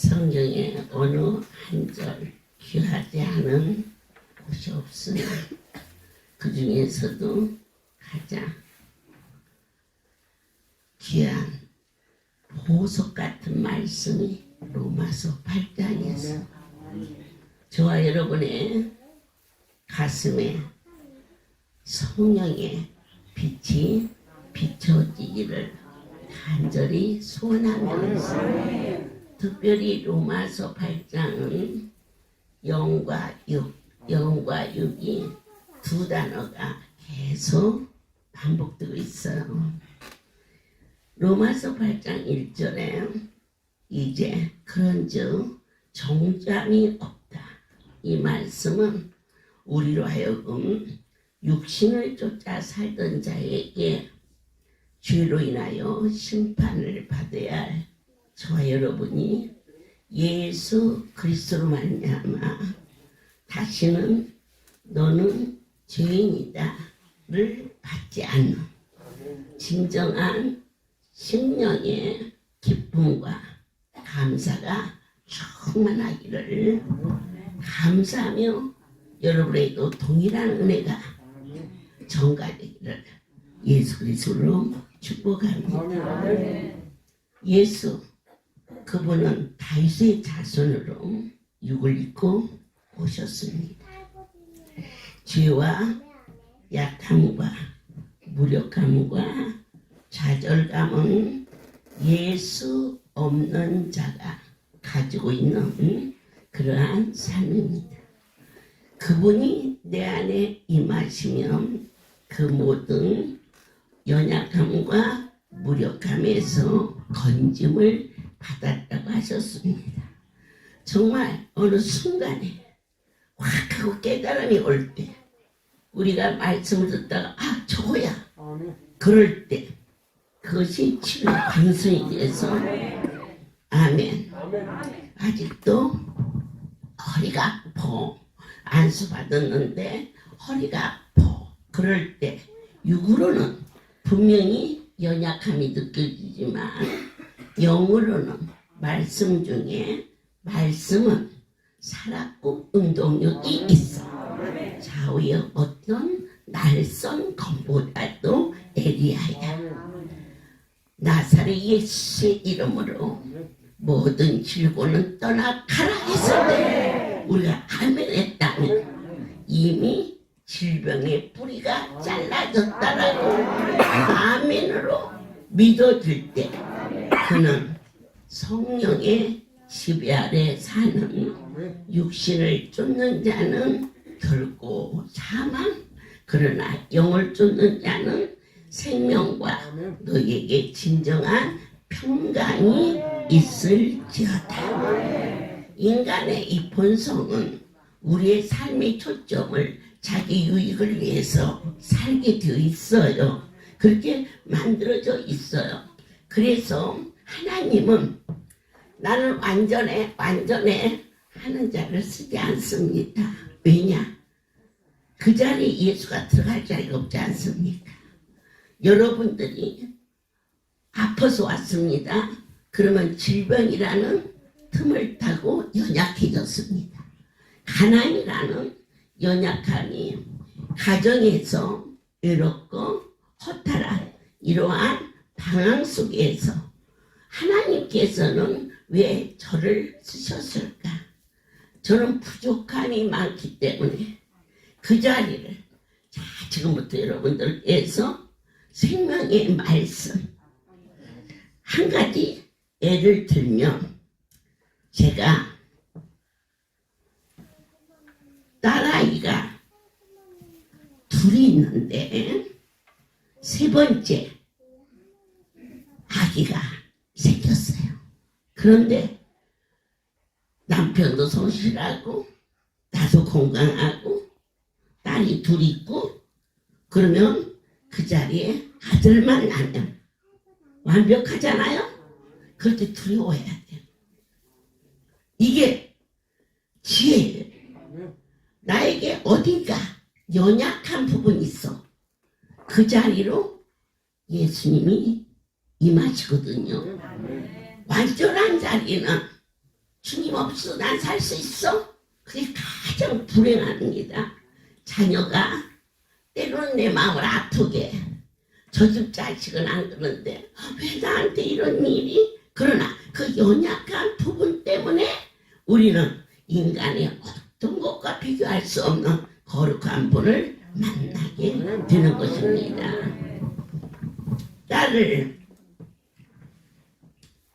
성경에 어느 한 절 귀하지 않은 곳이 없으나 그 중에서도 가장 귀한 보석 같은 말씀이 로마서 8장에서 저와 여러분의 가슴에 성령의 빛이 비춰지기를 간절히 소원하면서 특별히 로마서 8장은 영과 육, 영과 육이 두 단어가 계속 반복되고 있어요. 로마서 8장 1절에 이제 그런즉 정죄함이 없다. 이 말씀은 우리로 하여금 육신을 쫓아 살던 자에게 죄로 인하여 심판을 받아야 할 저와 여러분이 예수 그리스도로 말미암아 다시는 너는 죄인이다를 받지 않는 진정한 심령의 기쁨과 감사가 충만하기를 감사하며 여러분에게도 동일한 은혜가 전가되기를 예수 그리스도로 축복합니다. 예수 그분은 다윗의 자손으로 육을 입고 오셨습니다. 죄와 약함과 무력함과 좌절감은 예수 없는 자가 가지고 있는 그러한 삶입니다. 그분이 내 안에 임하시면 그 모든 연약함과 무력함에서 건짐을 받았다고 하셨습니다. 정말 어느 순간에 확 하고 깨달음이 올 때 우리가 말씀을 듣다가 저거야 그럴 때 그것이 치료의 관성이 돼서 아멘. 아직도 허리가 아파 안수 받았는데 허리가 아파 그럴 때 육으로는 분명히 연약함이 느껴지지만 영으로는 말씀 중에 말씀은 살았고 운동력이 있어. 좌우의 어떤 날선 검보다도 에리아야. 나사렛 예수의 이름으로 모든 질고는 떠나가라 했을 때 우리가 아멘했다면 이미 질병의 뿌리가 잘라졌다라고 아멘으로 믿어질 때 그는 성령의 지배 아래 사는 육신을 쫓는 자는 결코 사망 그러나 영을 쫓는 자는 생명과 너에게 진정한 평강이 있을지어다. 인간의 이 본성은 우리의 삶의 초점을 자기 유익을 위해서 살게 되어 있어요. 그렇게 만들어져 있어요. 그래서 하나님은 나는 완전해 하는 자를 쓰지 않습니다. 왜냐? 그 자리에 예수가 들어갈 자리가 없지 않습니까? 여러분들이 아파서 왔습니다. 그러면 질병이라는 틈을 타고 연약해졌습니다. 가난이라는 연약함이 가정에서 외롭고 허탈한 이러한 방황 속에서 하나님께서는 왜 저를 쓰셨을까? 저는 부족함이 많기 때문에 그 자리를 자 지금부터 여러분들께서 생명의 말씀 한 가지 예를 들면 제가 딸아이가 둘이 있는데 세 번째 아기가 생겼어요. 그런데 남편도 성실하고 나도 건강하고 딸이 둘 있고 그러면 그 자리에 아들만 나면 완벽하잖아요. 그럴 때 두려워해야 돼요. 이게 지혜예요. 나에게 어딘가 연약한 부분이 있어. 그 자리로 예수님이 임하시거든요. 완전한 자리는 주님 없이도 난 살 수 있어? 그게 가장 불행합니다. 자녀가 때로는 내 마음을 아프게 저 집 자식은 안 그런데 왜 나한테 이런 일이? 그러나 그 연약한 부분 때문에 우리는 인간의 어떤 것과 비교할 수 없는 거룩한 분을 만나게 되는 것입니다. 딸을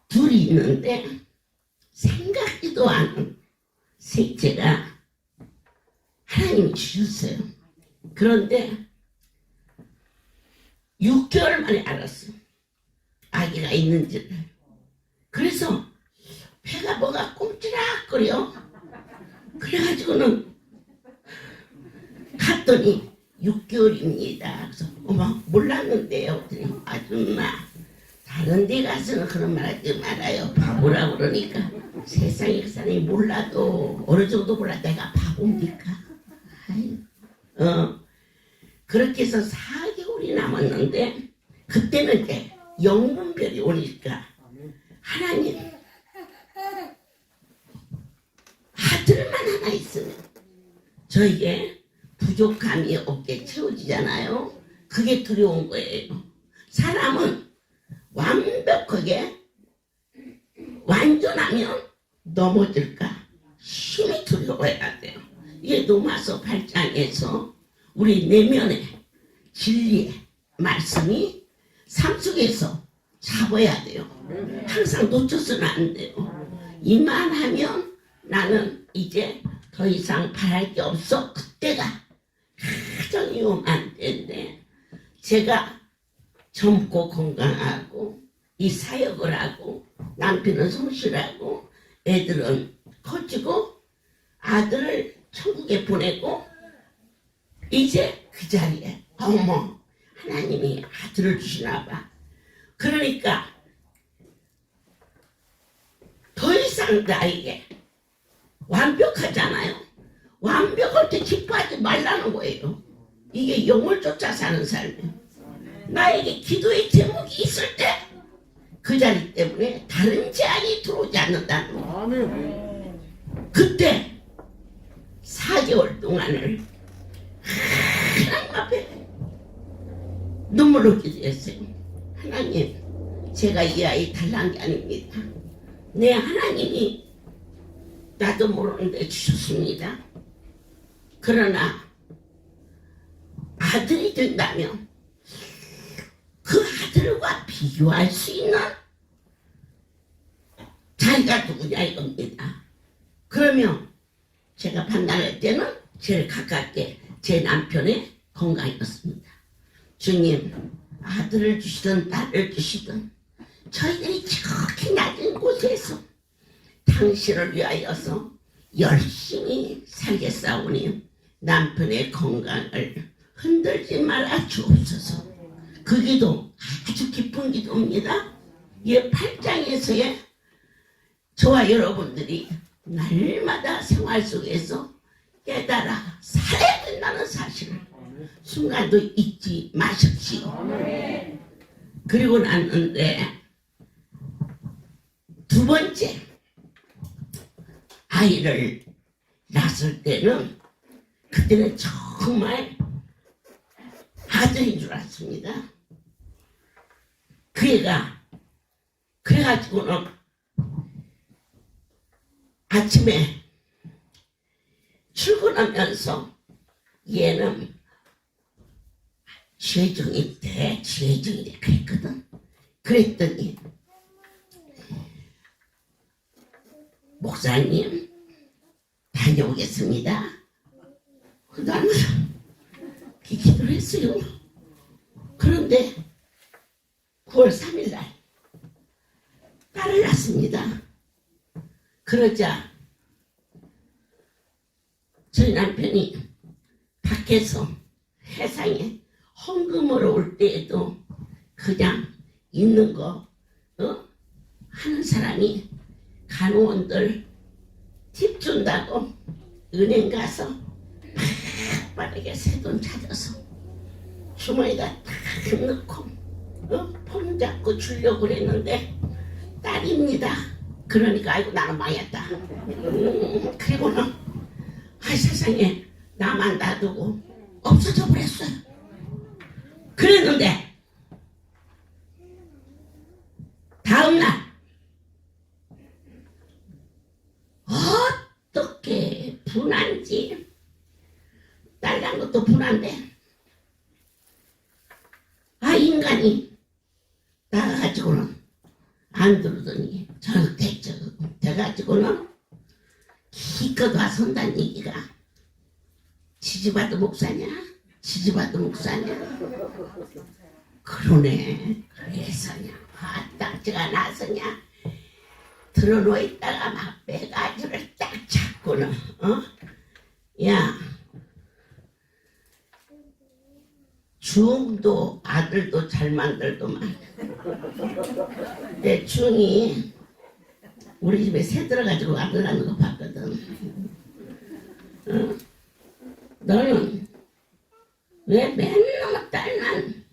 둘이 있는데 생각지도 않은 셋째가 하나님이 주셨어요. 그런데 6개월 만에 알았어요. 아기가 있는지를. 그래서 배가 뭐가 꼼지락거려. 그래가지고는 갔더니 6개월입니다. 그래서 어머 몰랐는데요. 아줌마 다른 데 가서는 그런 말 하지 말아요. 바보라고 그러니까 세상에 그 사람이 몰라도 어느 정도 몰라 내가 바보입니까? 그렇게 해서 4개월이 남았는데 그때는 이제 영분별이 오니까 하나님 아들만 하나 있으면 저에게 부족함이 없게 채워지잖아요. 그게 두려운 거예요. 사람은 완벽하게 완전하면 넘어질까 힘이 두려워야 돼요. 이게 로마서 8장에서 우리 내면의 진리의 말씀이 삶 속에서 잡아야 돼요. 항상 놓쳐서는 안 돼요. 이만하면 나는 이제 더 이상 바랄 게 없어. 그때가 가장 위험한 때인데 제가 젊고 건강하고 이 사역을 하고 남편은 성실하고 애들은 커지고 아들을 천국에 보내고 이제 그 자리에 어머 하나님이 아들을 주시나 봐. 그러니까 더 이상 나에게 완벽하잖아요. 완벽할 때 기뻐하지 말라는 거예요. 이게 영을 쫓아 사는 삶이에요. 나에게 기도의 제목이 있을 때 그 자리 때문에 다른 제한이 들어오지 않는다는 거예요. 그때 4개월 동안을 하나님 앞에 눈물로 기도했어요. 하나님, 제가 이 아이 달란 게 아닙니다. 내 하나님이 나도 모르는데 주셨습니다. 그러나 아들이 된다면 그 아들과 비교할 수 있는 자기가 누구냐 이겁니다. 그러면 제가 판단할 때는 제일 가깝게 제 남편의 건강이었습니다. 주님, 아들을 주시든 딸을 주시든 저희들이 저렇게 낮은 곳에서 당신을 위하여서 열심히 살겠사오니 남편의 건강을 흔들지 말아 주옵소서. 그 기도 아주 깊은 기도입니다. 이 8장에서의 저와 여러분들이 날마다 생활 속에서 깨달아 살아야 된다는 사실을 순간도 잊지 마십시오. 그리고 났는데 두 번째 아이를 낳았을 때는 그때는 정말 아들인 줄 알았습니다. 그 애가 그래가지고는 아침에 출근하면서 얘는 죄중이 돼 그랬거든. 그랬더니 목사님 다녀오겠습니다. 나는 기도를 했어요. 그런데 9월 3일 날 딸을 낳습니다. 그러자 저희 남편이 밖에서 세상에 헌금으로 올 때에도 그냥 있는 거 하는 사람이 간호원들 팁 준다고 은행 가서 빠르게 새 돈 찾아서 주머니에다 탁 넣고 폰 잡고 주려고 그랬는데 딸입니다. 그러니까 아이고 나는 망했다. 그리고는 아이 세상에 나만 놔두고 없어져 버렸어요. 그랬는데 다음날 어떻게 분한지 딸난 것도 분한데 인간이 나가가지고는 안 들으더니 저는 돼가지고는 기껏 와 선단 얘기가 지지바도 목사냐 지지바도 목사냐 그러네 그래서냐 딱지가 나서냐 들어놓 있다가 막 빼가지를 딱 잡고는 야 중도 아들도 잘 만들더만 내 중이 우리 집에 새 들어가지고 아들 낳는 거 봤거든. 너는 왜 맨날 딸만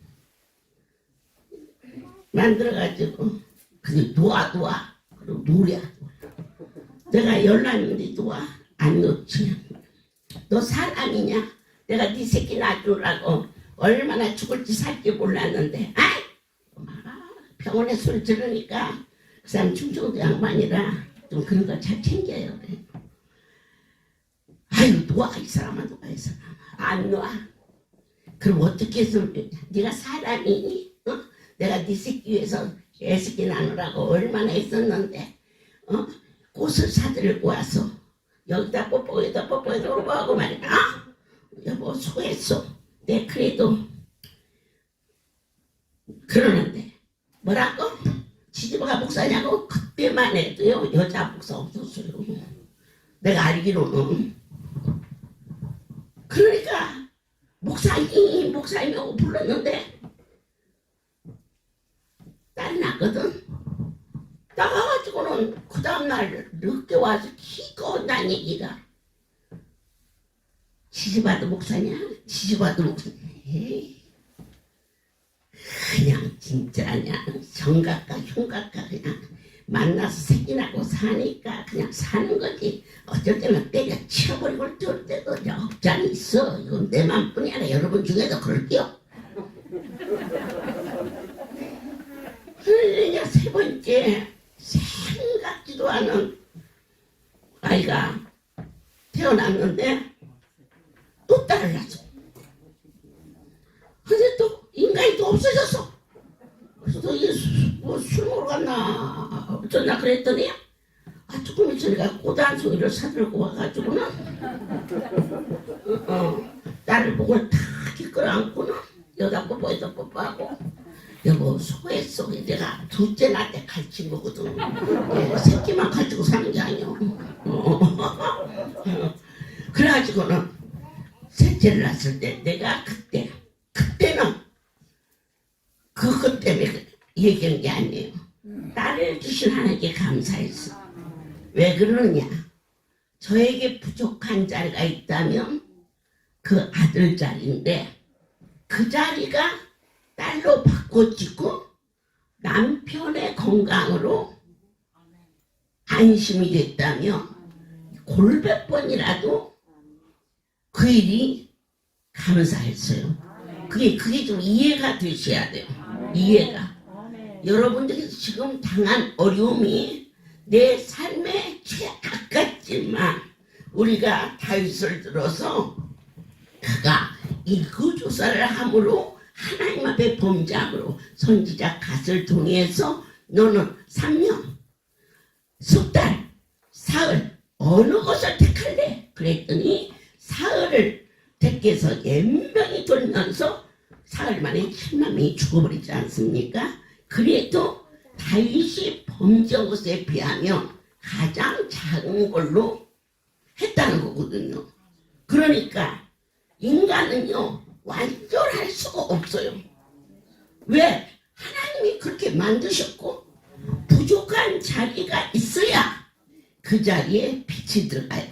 만들어가지고 그냥 놓아 그리고 누려 내가 열났는데 놓아 안 놓지. 너 사람이냐 내가 네 새끼 놔주라고 얼마나 죽을지 살지 몰랐는데 병원에 술 들으니까 그 사람 충청도 양반이라 좀 그런 거 잘 챙겨요. 그래. 아유 놓아 이 사람아 놓아 이 사람아 안 놓아. 그럼 어떻게 해서 네가 사람이니? 내가 네 새끼 위해서 애새끼 나누라고 얼마나 했었는데 꽃을 사들고 와서 여기다 뽀뽀에다 뽀뽀하고 말이야. 여보 수고했어. 내 그래도 그러는데 뭐라고? 지지바가 목사냐고? 그때만 해도요 여자 목사 없었어요. 내가 알기로는. 그러니까 목사님하고 불렀는데 딸이 났거든. 나가가지고는 그 다음날 늦게 와서 기껏 난 얘기가 지지바도 목사냐? 지지바도 목사냐? 에이. 그냥 진짜 그냥 정각과 흉각과 그냥 만나서 새끼 나고 사니까 그냥 사는 거지. 어쩔 때는 때려 치워버리고 어쩔 때도 억장이 있어. 이건 내 맘뿐이 아니라 여러분 중에도 그럴게요. 그러니까 세 번째 생각지도 않은 아이가 태어났는데 또 딸을 낳았어. 근데 또 인간이 또 없어졌어. 그래서 술 먹으러 갔나 어쩌나 그랬더니 조금 있으니까 꽃 한 송이를 사들고 와가지고는 딸을 보고 탁 끌어안고는 여자 뽀뽀해서 뽀뽀하고 여보 수고했어. 내가 둘째 낳을 때 갈치 거거든. 새끼만 가지고 사는 게 아니오. 그래가지고는 셋째를 낳았을 때 내가 그때는 그것 때문에 얘기한 게 아니에요. 딸을 주신 하나님께 감사했어. 왜 그러느냐? 저에게 부족한 자리가 있다면 그 아들 자리인데 그 자리가 딸로 바꿔지고 남편의 건강으로 안심이 됐다면 골몇 번이라도 그 일이 감사했어요. 그게 좀 이해가 되셔야 돼요. 이해가. 여러분들이 지금 당한 어려움이 내 삶의 최악 같지만 우리가 다윗을 들어서 그가 일구조사를 함으로 하나님 앞에 범죄함으로 선지자 갓을 통해서 너는 3년, 숫달, 사흘 어느 것을 택할래? 그랬더니 사흘을 택해서 연명이 돌면서 사흘 만에 7만 명이 죽어버리지 않습니까? 그래도 다윗이 범죄한 것에 비하면 가장 작은 걸로 했다는 거거든요. 그러니까 인간은요 완전할 수가 없어요. 왜? 하나님이 그렇게 만드셨고 부족한 자리가 있어야 그 자리에 빛이 들어가요.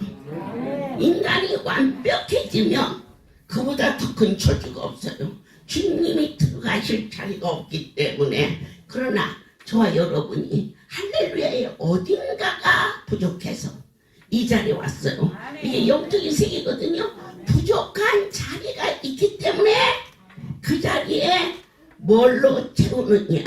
인간이 완벽해지면 그보다 더 큰 저주가 없어요. 주님이 들어가실 자리가 없기 때문에. 그러나 저와 여러분이 할렐루야의 어딘가가 부족해서 이 자리에 왔어요. 이게 영적인 세계거든요. 부족한 자리가 있기 때문에 그 자리에 뭘로 채우느냐.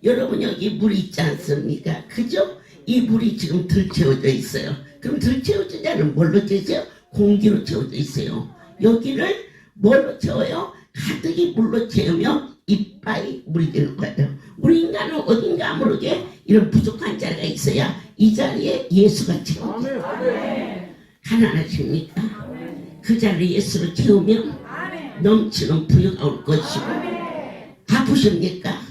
여러분 여기 물 있지 않습니까? 그죠? 이 물이 지금 덜 채워져 있어요. 그럼 덜 채워진 자는 뭘로 채워져요? 공기로 채워져 있어요. 여기를 뭘로 채워요? 가득히 물로 채우면 이빠이 물이 되는 거예요. 우리 인간은 어딘가 모르게 이런 부족한 자리가 있어야 이 자리에 예수가 채워져요. 가난하십니까? 그 자리에 예수를 채우면 넘치는 부유가 올 것이고, 아프십니까?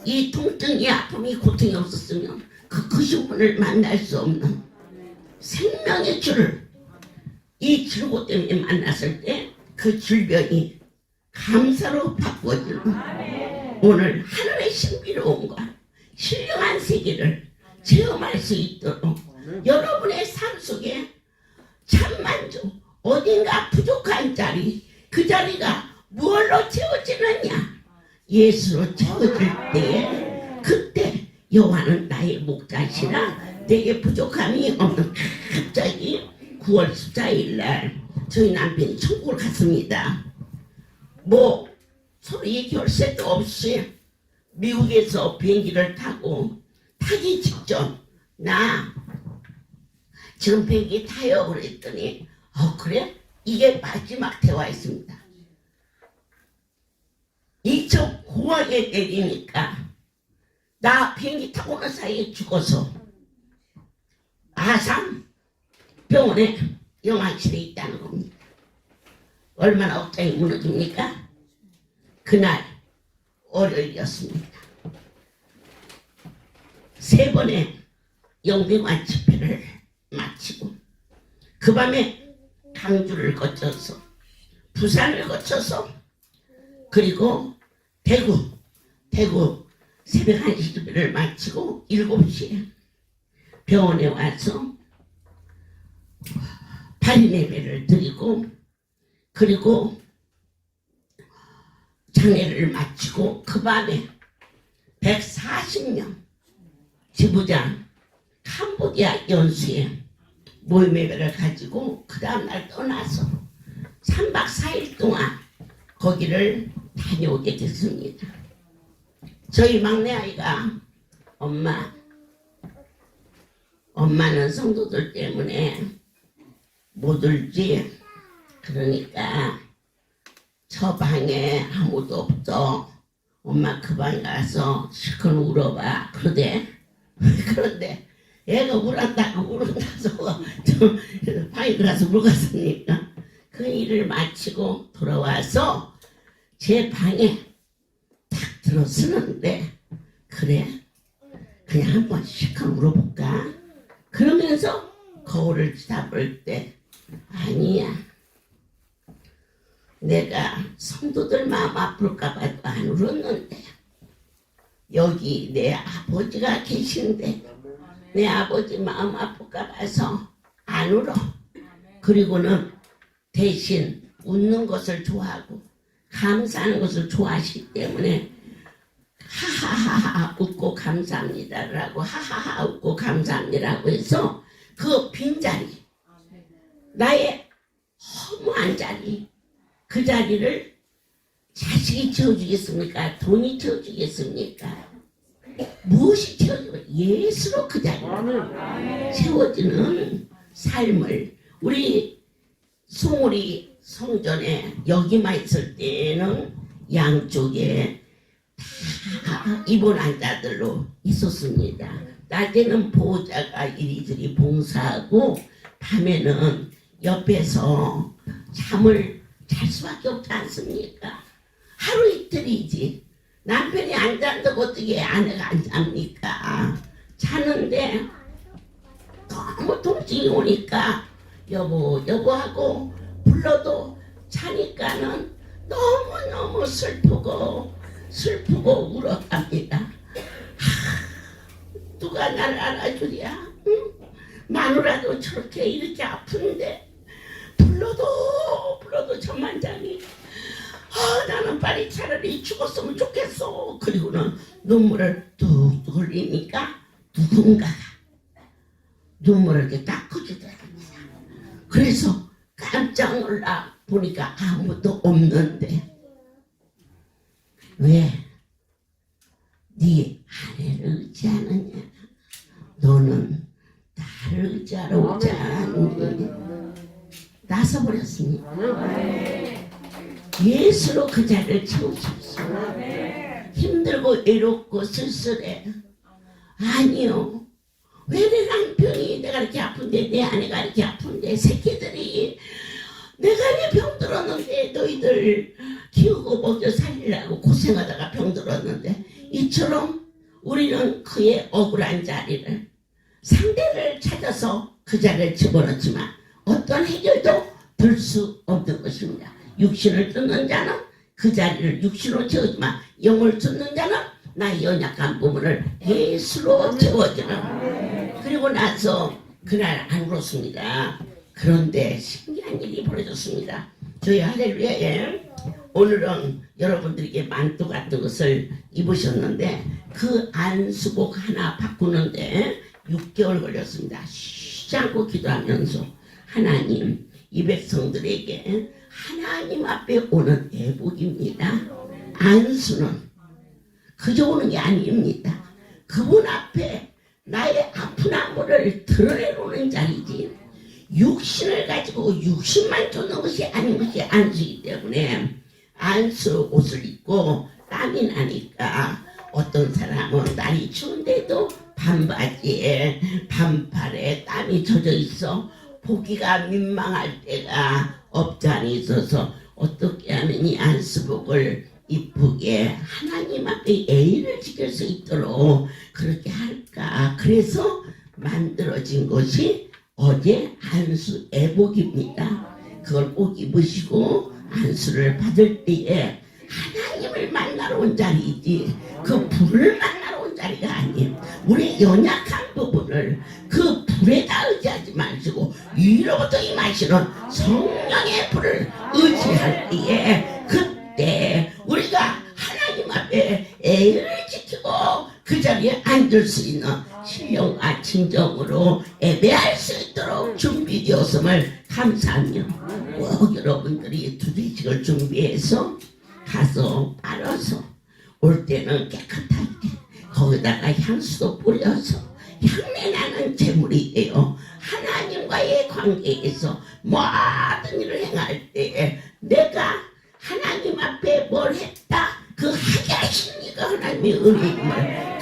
이 통증이 아픔이 고통이 없었으면 그 크신 분을 만날 수 없는 생명의 주를 이 질고 때문에 만났을 때 그 질병이 감사로 바꿔주는 오늘 하늘의 신비로움과 신령한 세계를 체험할 수 있도록 여러분의 삶 속에 참만족, 어딘가 부족한 자리, 그 자리가 무엇로 채워지느냐? 예수로 채워질 때에 그때 여호와는 나의 목자시라 내게 부족함이 없는. 갑자기 9월 14일 날 저희 남편이 천국을 갔습니다. 뭐 서로 얘기할 새도 없이 미국에서 비행기를 타고 타기 직전 나 지금 비행기 타요 그랬더니 그래? 이게 마지막 대화였습니다. 2009월에 내리니까 나 비행기 타고 오는 사이에 죽어서 아산 병원에 영안실에 있다는 겁니다. 얼마나 억장이 무너집니까? 그날 월요일이었습니다. 3번의 영대관 집회를 마치고 그 밤에 강주를 거쳐서 부산을 거쳐서 그리고 대구 새벽 1시 집회를 마치고 7시에 병원에 와서 발인 예배를 드리고 그리고 장례를 마치고 그 밤에 140명 지부장 캄보디아 연수에 모임 예배를 가지고 그 다음날 떠나서 3박 4일 동안 거기를 다녀오게 됐습니다. 저희 막내아이가 엄마는 성도들 때문에 못 울지. 그러니까 저 방에 아무도 없어. 엄마 그 방에 가서 실컷 울어봐. 그런데 애가 울었다고 방에 들어가서 울었으니까 그 일을 마치고 돌아와서 제 방에 딱 들어서는데 그래 그냥 한번 실컷 울어볼까 그러면서 거울을 쳐다볼 때 아니야 내가 성도들 마음 아플까봐도 안 울었는데 여기 내 아버지가 계신데 내 아버지 마음 아플까봐서 안 울어. 그리고는 대신 웃는 것을 좋아하고 감사하는 것을 좋아하시기 때문에 하하하하 웃고 감사합니다라고 하하하 웃고 감사합니다라고 해서 그 빈자리 나의 허무한 자리 그 자리를 자식이 채워주겠습니까? 돈이 채워주겠습니까? 무엇이 채워주고 예수로 그 자리를 채워주는 삶을 우리 송우리 성전에 여기만 있을 때는 양쪽에 다 입원한 자들로 있었습니다. 낮에는 보호자가 이리저리 봉사하고 밤에는 옆에서 잠을 잘 수밖에 없지 않습니까? 하루 이틀이지. 남편이 안 잔다고 어떻게 아내가 안 잡니까? 자는데 너무 통증이 오니까 여보 하고 불러도 자니까는 너무너무 슬프고 울었답니다. 누가 나를 알아주랴? 응? 마누라도 저렇게 이렇게 아픈데 불러도 천만장이 나는 빨리 차라리 죽었으면 좋겠어. 그리고는 눈물을 뚝뚝 흘리니까 누군가가 눈물을 이렇게 닦아주더랍니다. 그래서 깜짝 놀라 보니까 아무도 없는데, 왜? 네 아내를 의지하느냐? 너는 나를 의지하러 오지 않니? 나서버렸습니다. 예수로 그 자리를 채우셨어. 힘들고 외롭고 쓸쓸해. 아니요. 왜 내 남편이 내가 이렇게 아픈데, 내 아내가 이렇게 아픈데, 새끼들이 내가 왜 병들었는데 너희들 키우고 먹여 살리려고 고생하다가 병들었는데, 이처럼 우리는 그의 억울한 자리를, 상대를 찾아서 그 자리를 집어넣지만 어떤 해결도 들 수 없는 것입니다. 육신을 쫓는 자는 그 자리를 육신으로 채우지만 영을 쫓는 자는 나의 연약한 부분을 예수로 채워주는. 그리고 나서 그날 안 울었습니다. 그런데 신기한 일이 벌어졌습니다. 저희 할렐루야에 오늘은 여러분들에게 만두 같은 것을 입으셨는데 그 안수복 하나 바꾸는데 6개월 걸렸습니다. 쉬지 않고 기도하면서 하나님, 이 백성들에게 하나님 앞에 오는 애복입니다. 안수는 그저 오는 게 아닙니다. 그분 앞에 나의 아픈 안무를 드러내놓는 자리지, 육신을 가지고 육신만 쫓는 것이 아닌 것이 안수이기 때문에 안수 옷을 입고 땀이 나니까 어떤 사람은 날이 추운데도 반바지에 반팔에 땀이 젖어 있어 보기가 민망할 때가 없잖니 있어서 어떻게 하면 이 안수복을 이쁘게 하나님 앞에 예의를 지킬 수 있도록 그렇게 할까. 그래서 만들어진 것이 어제 안수 애복입니다. 그걸 꼭 입으시고 안수를 받을 때에 하나님을 만나러 온 자리이지 그 불을 만나러 온 자리가 아니에요. 우리의 연약한 부분을 그 불에다 의지하지 마시고 위로부터 임하시는 성령의 불을 의지할 때에 그때 우리가 하나님 앞에 예의를 지키고 그 자리에 앉을 수 있는 신령과 진정으로 예배할 수 있도록 준비되었음을 감사하며 꼭 여러분들이 두리직을 준비해서 가서 빨아서 올 때는 깨끗하게 거기다가 향수도 뿌려서 향내나는 제물이 되어 하나님과의 관계에서 모든 일을 행할 때 내가 하나님 앞에 뭘 했다 그 하게 하시니까 하나님의 은혜임을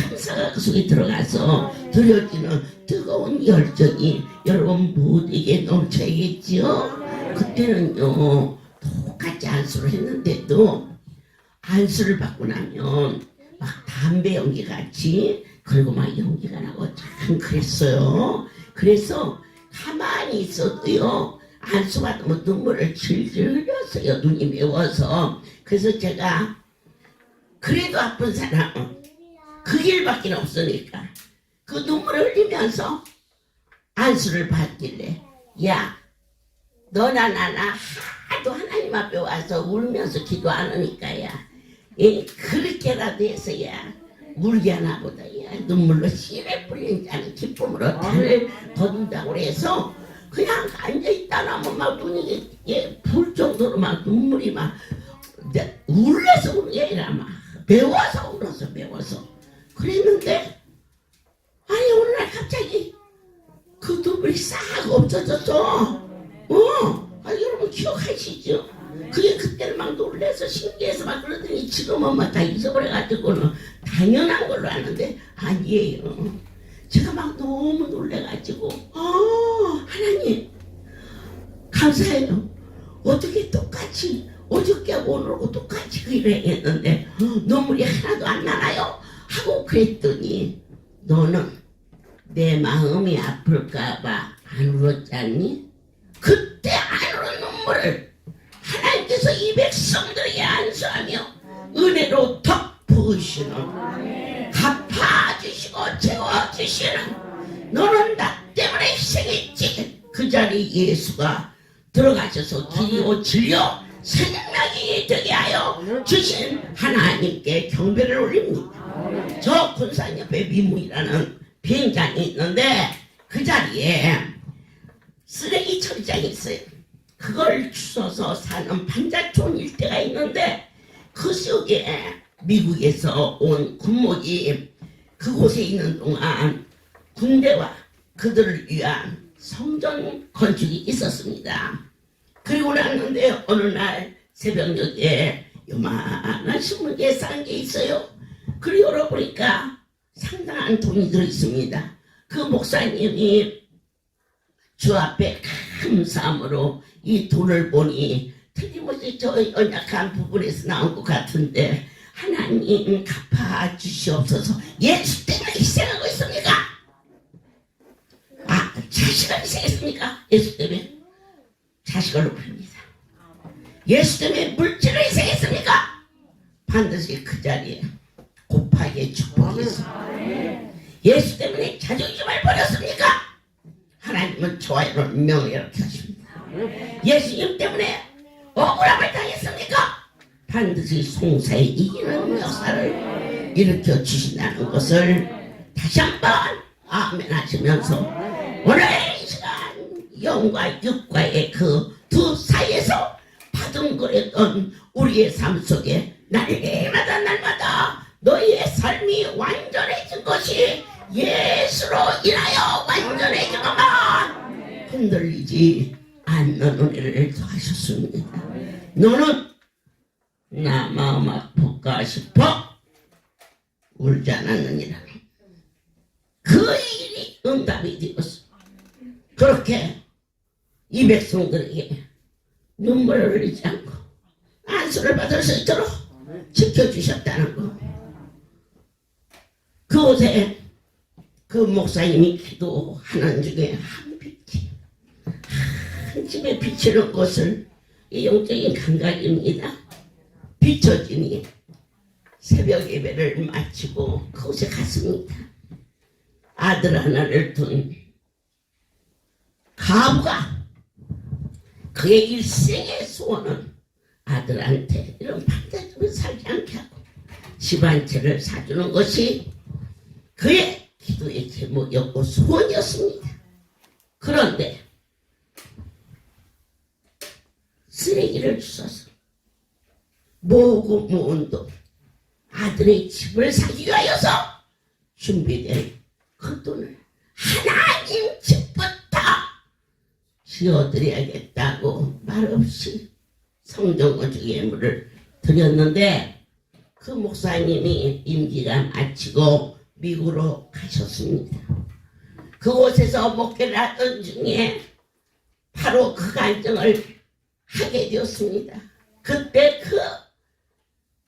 감사가 그 속에 들어가서 드려지는 뜨거운 열정이 여러분 모두에게 넘쳐야겠지요. 그때는요 똑같이 안수를 했는데도 안수를 받고 나면 막 담배 연기 같이 그리고 막 연기가 나고 참 그랬어요. 그래서 가만히 있어도요 안수 받으면 눈물을 질질 흘렸어요. 눈이 매워서. 그래서 제가 그래도 아픈 사람은 그 길밖에 없으니까 그 눈물을 흘리면서 안수를 받길래 야 너나 나나 하도 하나님 앞에 와서 울면서 기도 안 하니까 야 그렇게라도 해서 야 울게 하나 보다 야 눈물로 씨를 뿌린 자는 기쁨으로 달을 거둔다고 해서 그냥 앉아있다 나면 막 눈이 불 정도로 막 눈물이 막 울려서 우는 게 아니라 막 매워서 울어서 매워서 그랬는데 아니 어느 날 갑자기 그 눈물이 싹 없어졌어. 여러분 기억하시죠? 그게 그때는 막 놀래서 신기해서 막 그러더니 지금은 막 다 잊어버려가지고는 당연한 걸로 아는데 아니에요. 제가 막 너무 놀래가지고 하나님 감사해요. 어떻게 똑같이 어저께하고 오늘하고 똑같이 그 일을 했는데 눈물이 하나도 안 나나요? 하고 그랬더니 너는 내 마음이 아플까봐 안 울었잖니? 그때 안 울은 눈물을 하나님께서 이 백성들에게 안수하며 은혜로 덮으시는 갚아주시고 채워주시는 너는 나 때문에 희생했지. 그 자리에 예수가 들어가셔서 길이고 진리요 생명이 되게 하여 주신 하나님께 경배를 올립니다. 저 군산 옆에 미무이라는 비행장이 있는데 그 자리에 쓰레기 처리장이 있어요. 그걸 주워서 사는 반자촌 일대가 있는데 그 속에 미국에서 온 군목이 그곳에 있는 동안 군대와 그들을 위한 성전 건축이 있었습니다. 그리고 났는데 어느 날 새벽녘에 요만한 신문지에 싼 게 있어요. 그리고 열어보니까 상당한 돈이 들어있습니다. 그 목사님이 주 앞에 감사함으로 이 돈을 보니 틀림없이 저 연약한 부분에서 나온 것 같은데 하나님 갚아 주시옵소서. 예수 때문에 희생하고 있습니까? 자식을 희생했습니까? 예수 때문에 자식을 높입니다. 예수 때문에 물질을 희생했습니까? 반드시 그 자리에 곱하게 축복이 있습니다. 예수 때문에 자존심을 버렸습니까? 하나님은 좋아요를 명예롭게 하십니다. 예수님 때문에 억울함을 당했습니까? 반드시 송사에 이기는 역사를 일으켜 주신다는 것을 다시 한번 아멘 하시면서 오늘 이 시간 영과 육과의 그 두 사이에서 바둥거렸던 우리의 삶 속에 날마다 너희의 삶이 완전해진 것이 예수로 인하여 완전해지거만 흔들리지 않는 은혜를 더하셨습니다. 너는 나 마음 아플까 싶어 울지 않았느니라. 그 일이 응답이 되었어. 그렇게 이 백성들에게 눈물을 흘리지 않고 안수를 받을 수 있도록 지켜주셨다는 거. 그곳에 그 목사님이 기도하는 중에 한 빛이 한 집에 비치는 것을 이 영적인 감각입니다. 비춰지니 새벽 예배를 마치고 그곳에 갔습니다. 아들 하나를 둔 가부가 그의 일생의 소원은 아들한테 이런 판자집을 살지 않게 하고 집 한 채를 사주는 것이 그의 기도의 제목이었고 소원이었습니다. 그런데 쓰레기를 주셔서 모으고 모은 돈 아들의 집을 사기 위하여서 준비된 그 돈을 하나님 집부터 지어드려야겠다고 말없이 성전건축 예물을 드렸는데 그 목사님이 임기가 마치고 미국으로 가셨습니다. 그곳에서 목회를 하던 중에 바로 그 간증을 하게 되었습니다. 그때 그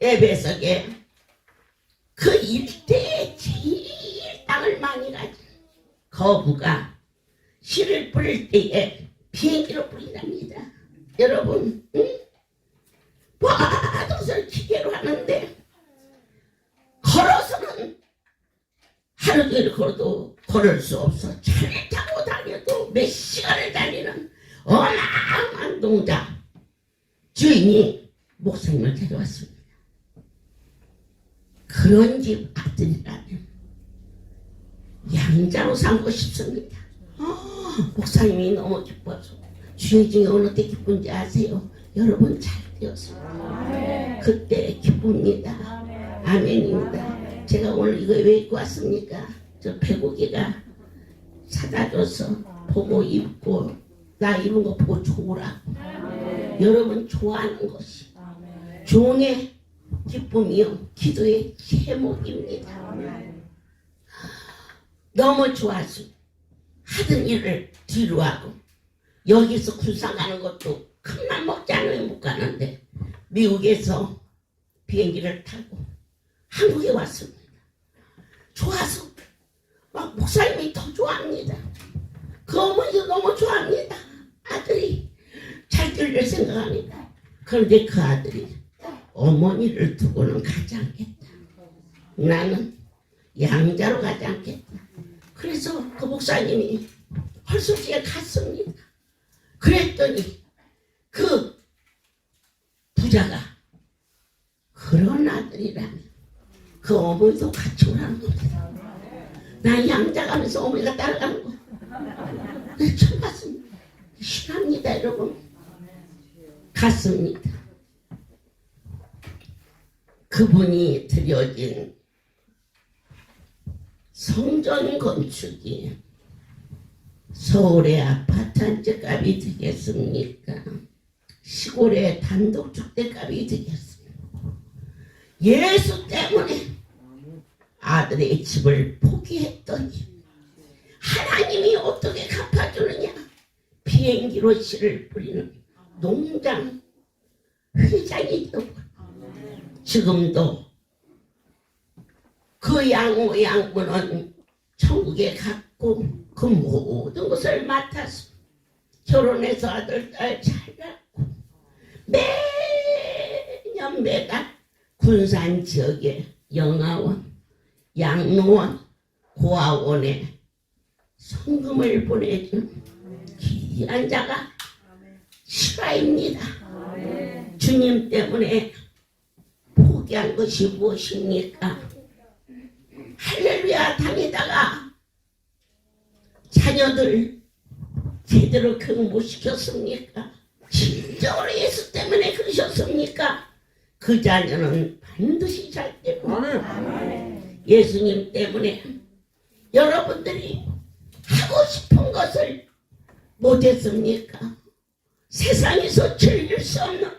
예배석에 그 일대에 제일 땅을 많이 가진 거부가 씨를 뿌릴 때에 비행기로 뿌린답니다. 여러분, 모든 것을 기계로 하는데 걸어서는 하루 종일 걸어도 걸을 수 없어. 차를 타고 다녀도 몇 시간을 달리는 어마어마한 동작. 주인이 목사님을 데려왔습니다. 그런 집 아들이라면 양자로 살고 싶습니다. 목사님이 너무 기뻐서 주의 중에 어느 때 기쁜지 아세요? 여러분 잘 되었습니다. 그때 기쁩니다. 아멘입니다. 제가 오늘 이거 왜 입고 왔습니까? 저 배고기가 사다 줘서 보고 입고 나 입은 거 보고 좋으라고. 여러분 좋아하는 것이 종의 기쁨이요 기도의 제목입니다. 너무 좋아서 하던 일을 뒤로 하고 여기서 군산 가는 것도 큰맘 먹지 않으면 못 가는데 미국에서 비행기를 타고 한국에 왔습니다. 좋아서 막 목사님이 더 좋아합니다. 그 어머니도 너무 좋아합니다. 아들이 잘 들릴 생각합니다. 그런데 그 아들이 어머니를 두고는 가지 않겠다. 나는 양자로 가지 않겠다. 그래서 그 목사님이 헐소지에 갔습니다. 그랬더니 그 부자가 그런 아들이라면 그 어머니도 같이 오라는 겁니다. 나 양자가면서 어머니가 따라가는 거. 내 처음 봤습니다. 싫합니다 여러분. 갔습니다. 그분이 드려진 성전 건축이 서울의 아파트 한 채 값이 되겠습니까? 시골의 단독주택값이 되겠습니까? 예수 때문에 아들의 집을 포기했더니 하나님이 어떻게 갚아주느냐? 비행기로 씨를 뿌리는 농장 회장이 되고 지금도 그 양호 양분은 천국에 갔고 그 모든 것을 맡아서 결혼해서 아들 딸 잘 낳고 매년 매달 군산 지역의 영아원, 양로원, 고아원에 성금을 보내준 귀한 자가 실화입니다. 주님 때문에 포기한 것이 무엇입니까? 할렐루야 다니다가 자녀들 제대로 교육 못 시켰습니까? 진정으로 예수 때문에 그러셨습니까? 그 자녀는 반드시 잘 되고 예수님 때문에 여러분들이 하고 싶은 것을 못했습니까? 세상에서 즐길 수 없는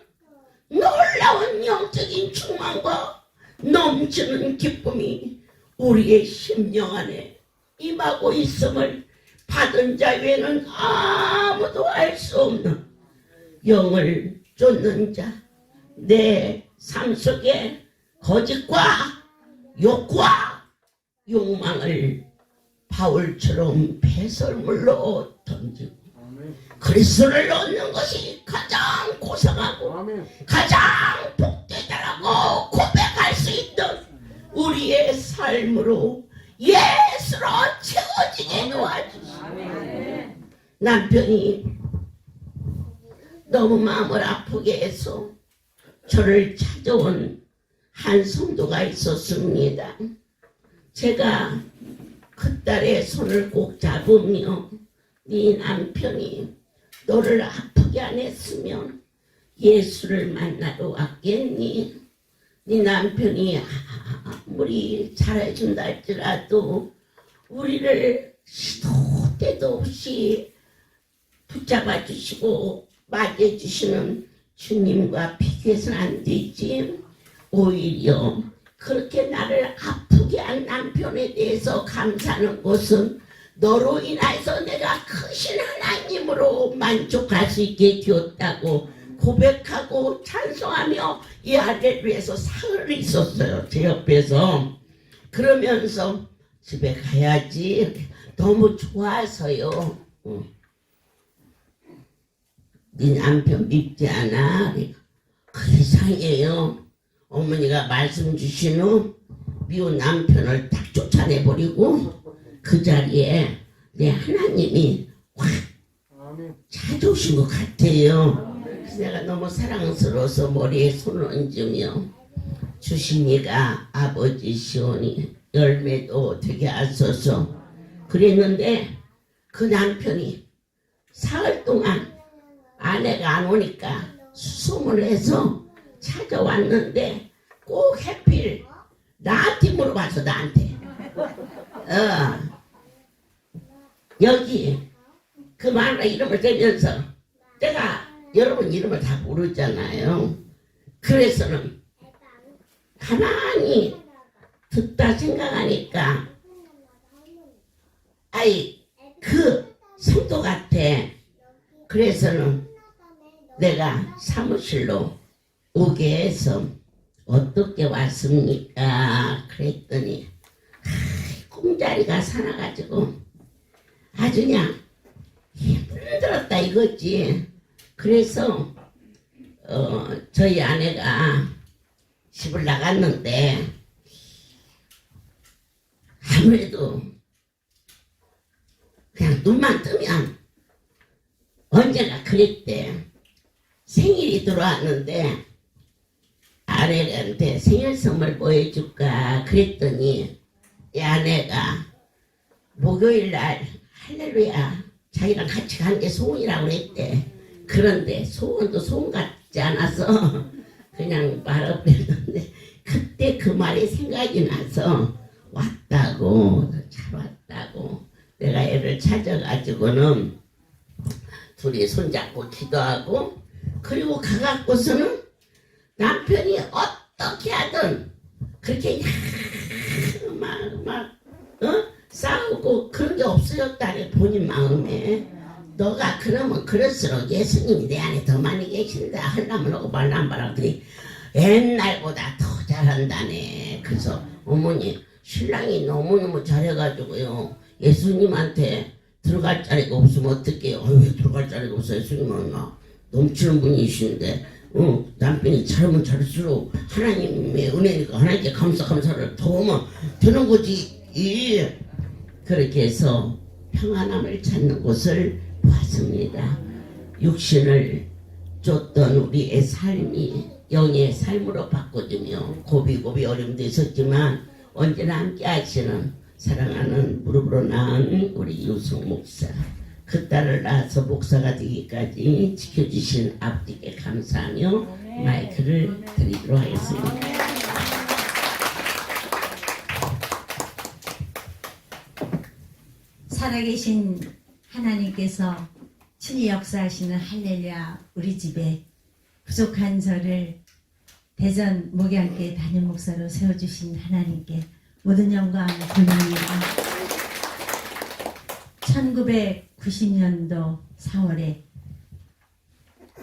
놀라운 영적인 충만과 넘치는 기쁨이 우리의 심령 안에 임하고 있음을 받은 자 외에는 아무도 알 수 없는 영을 쫓는 자, 내 삶 속에 거짓과 욕과 욕망을 바울처럼 배설물로 던지고 그리스도를 얻는 것이 가장 고상하고 가장 복되다라고 고백할 수 있던 우리의 삶으로 예수로 채워지게 도와주시고 남편이 너무 마음을 아프게 해서 저를 찾아온 한 성도가 있었습니다. 제가 그 딸의 손을 꼭 잡으며 네 남편이 너를 아프게 안 했으면 예수를 만나러 왔겠니? 네 남편이 아무리 잘해준다 할지라도 우리를 시도 때도 없이 붙잡아 주시고 맞이해 주시는 주님과 비교해서는 안 되지. 오히려 그렇게 나를 아프게 한 남편에 대해서 감사하는 것은 너로 인해서 내가 크신 하나님으로 만족할 수 있게 되었다고 고백하고 찬송하며 이 아들을 위해서 상을 있었어요. 제 옆에서. 그러면서 집에 가야지. 너무 좋아서요. 네 남편 밉지 않아? 그 이상해요. 어머니가 말씀 주신 후 미운 남편을 딱 쫓아내버리고 그 자리에 내 하나님이 확 찾아오신 것 같아요. 그래서 내가 너무 사랑스러워서 머리에 손을 얹으며 주시니가 아버지시오니 열매도 되게 하소서 그랬는데 그 남편이 사흘 동안 아내가 안 오니까 수소문을 해서 찾아왔는데 꼭 해필 나한테 물어봐서 나한테 여기 그 마누라 이름을 대면서 내가 여러분 이름을 다 모르잖아요. 그래서는 가만히 듣다 생각하니까 아이 그 성도 같아. 그래서는 내가 사무실로 오게 해서 어떻게 왔습니까? 그랬더니 꿈자리가 사나가지고 아주 그냥 힘들었다 이거지. 그래서 저희 아내가 집을 나갔는데 아무래도 그냥 눈만 뜨면 언제나 그랬대. 생일이 들어왔는데 아내한테 생일 선물 보여줄까 그랬더니 이 아내가 목요일날 할렐루야 자기랑 같이 간 게 소원이라고 그랬대. 그런데 소원도 소원 같지 않아서 그냥 말아버렸는데 그때 그 말이 생각이 나서 왔다고, 잘 왔다고. 내가 애를 찾아가지고는 둘이 손잡고 기도하고, 그리고 가갖고서는 남편이 어떻게 하든 그렇게 싸우고 그런 게 없어졌다니 본인 마음에. 너가 그러면 그럴수록 예수님이 내 안에 더 많이 계신다. 하려면 하고 말란 말하더니 옛날보다 더 잘한다네. 그래서 어머니 신랑이 너무너무 잘해가지고요. 예수님한테 들어갈 자리가 없으면 어떡해요. 왜 들어갈 자리가 없어. 예수님은 넘치는 분이신데 남편이 잘하면 잘할수록 하나님의 은혜니까 하나님께 감사를 더 하면 되는 거지. 그렇게 해서 평안함을 찾는 곳을 보았습니다. 육신을 쫓던 우리의 삶이 영의 삶으로 바꿔주며 고비고비 어려움도 있었지만 언제나 함께 하시는 사랑하는 무릎으로 낳은 우리 유성 목사, 그 딸을 낳아서 목사가 되기까지 지켜주신 아버지께 감사하며 마이크를 드리도록 하겠습니다. 살아계신 하나님께서 친히 역사하시는 할렐루야 우리 집에 부족한 저를 대전 목양교회 담임 목사로 세워주신 하나님께 모든 영광 돌립니다. 1990년도 4월에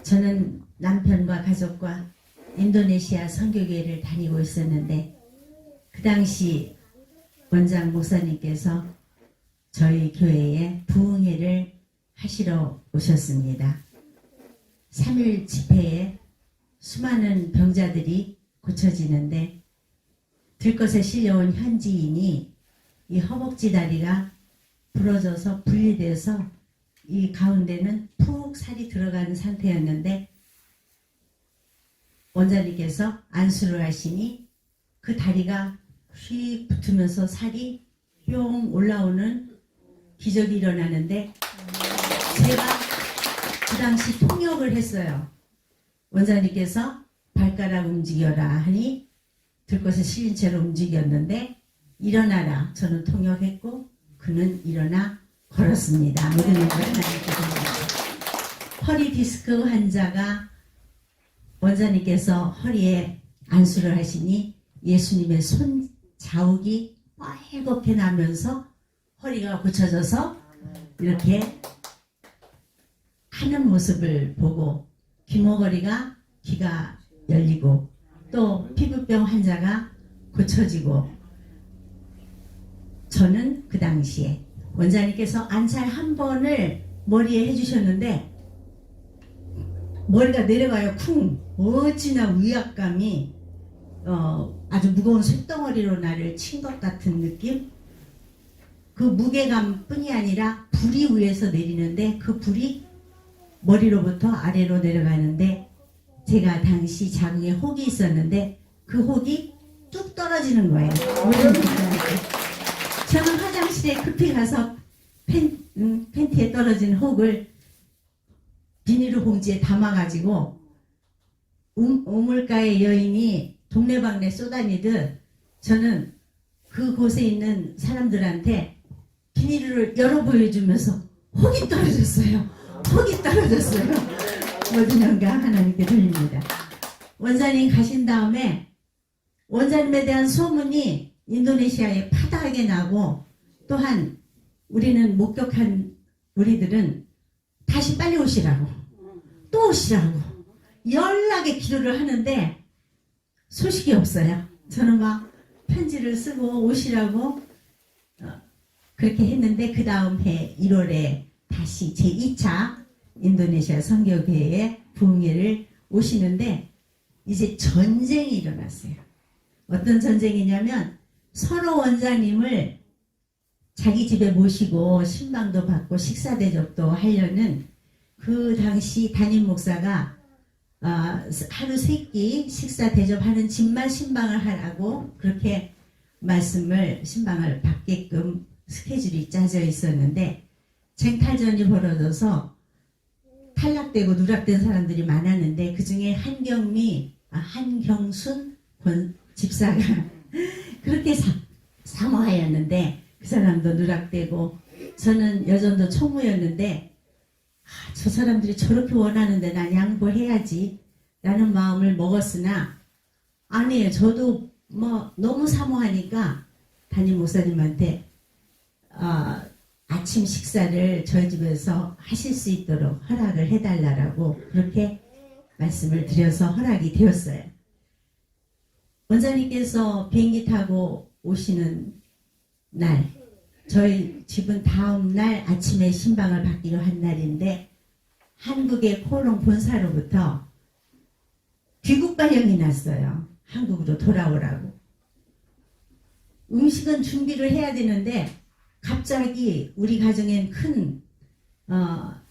저는 남편과 가족과 인도네시아 선교교회를 다니고 있었는데 그 당시 원장 목사님께서 저희 교회에 부흥회를 하시러 오셨습니다. 3일 집회에 수많은 병자들이 고쳐지는데 들것에 실려온 현지인이 이 허벅지 다리가 부러져서 분리돼서 이 가운데는 푹 살이 들어가는 상태였는데 원장님께서 안수를 하시니 그 다리가 휙 붙으면서 살이 뿅 올라오는 기적이 일어나는데 제가 그 당시 통역을 했어요. 원장님께서 발가락 움직여라 하니 들것에 실린 채로 움직였는데 일어나라. 저는 통역했고 그는 일어나 걸었습니다. 모든 영광 하나님께 드립니다. 허리 디스크 환자가 원장님께서 허리에 안수를 하시니 예수님의 손 자욱이 빨갛게 나면서 허리가 고쳐져서 이렇게 하는 모습을 보고 귀머거리가 귀가 열리고 또 피부병 환자가 고쳐지고 저는 그 당시에 원장님께서 안살 한 번을 머리에 해주셨는데 머리가 내려가요. 쿵! 어찌나 위압감이 아주 무거운 쇳덩어리로 나를 친 것 같은 느낌? 그 무게감 뿐이 아니라 불이 위에서 내리는데 그 불이 머리로부터 아래로 내려가는데 제가 당시 자궁에 혹이 있었는데 그 혹이 뚝 떨어지는 거예요. 저는 화장실에 급히 가서 팬티에 떨어진 혹을 비닐로 봉지에 담아가지고 우물가의 여인이 동네방네 쏘다니듯 저는 그곳에 있는 사람들한테 비닐을 열어 보여주면서 혹이 떨어졌어요. 혹이 떨어졌어요. 모든 영광 하나님께 돌립니다. 원장님 가신 다음에 원장님에 대한 소문이 인도네시아에 파다하게 나고 또한 우리는 목격한 우리들은 다시 빨리 오시라고 또 오시라고 연락에 기도를 하는데 소식이 없어요. 저는 막 편지를 쓰고 오시라고 그렇게 했는데 그 다음 해 1월에 다시 제2차 인도네시아 선교교회에 부흥회를 오시는데 이제 전쟁이 일어났어요. 어떤 전쟁이냐면 서로 원장님을 자기 집에 모시고 신방도 받고 식사 대접도 하려는 그 당시 담임 목사가 하루 3끼 식사 대접하는 집만 신방을 하라고 그렇게 신방을 받게끔 스케줄이 짜져 있었는데 쟁탈전이 벌어져서 탈락되고 누락된 사람들이 많았는데 그 중에 한경순 집사가 그렇게 사모하였는데 그 사람도 누락되고 저는 여전도 총무였는데 저 사람들이 저렇게 원하는데 난 양보해야지 라는 마음을 먹었으나 아니에요. 저도 너무 사모하니까 담임 목사님한테 아침 식사를 저희 집에서 하실 수 있도록 허락을 해달라고 그렇게 말씀을 드려서 허락이 되었어요. 원장님께서 비행기 타고 오시는 날 저희 집은 다음 날 아침에 신방을 받기로 한 날인데 한국의 코롱 본사로부터 귀국 발령이 났어요. 한국으로 돌아오라고. 음식은 준비를 해야 되는데 갑자기 우리 가정엔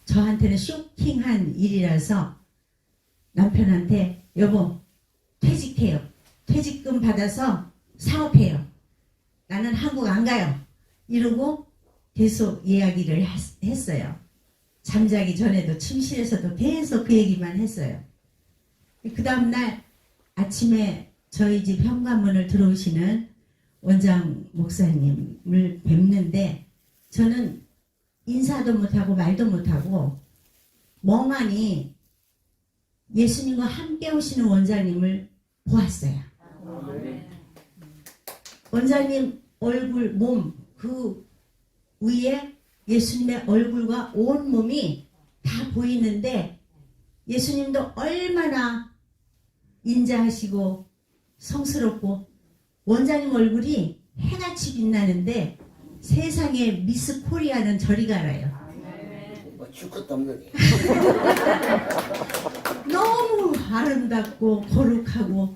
저한테는 쇼킹한 일이라서 남편한테 여보 퇴직해요. 퇴직금 받아서 사업해요. 나는 한국 안 가요. 이러고 계속 이야기를 했어요. 잠자기 전에도 침실에서도 계속 그 얘기만 했어요. 그 다음날 아침에 저희 집 현관문을 들어오시는 원장 목사님을 뵙는데 저는 인사도 못하고 말도 못하고 멍하니 예수님과 함께 오시는 원장님을 보았어요. 원장님 얼굴, 몸, 그 위에 예수님의 얼굴과 온 몸이 다 보이는데 예수님도 얼마나 인자하시고 성스럽고 원장님 얼굴이 해같이 빛나는데 세상에 미스 코리아는 저리 가라요. 줄 것도 없는데. 너무 아름답고 거룩하고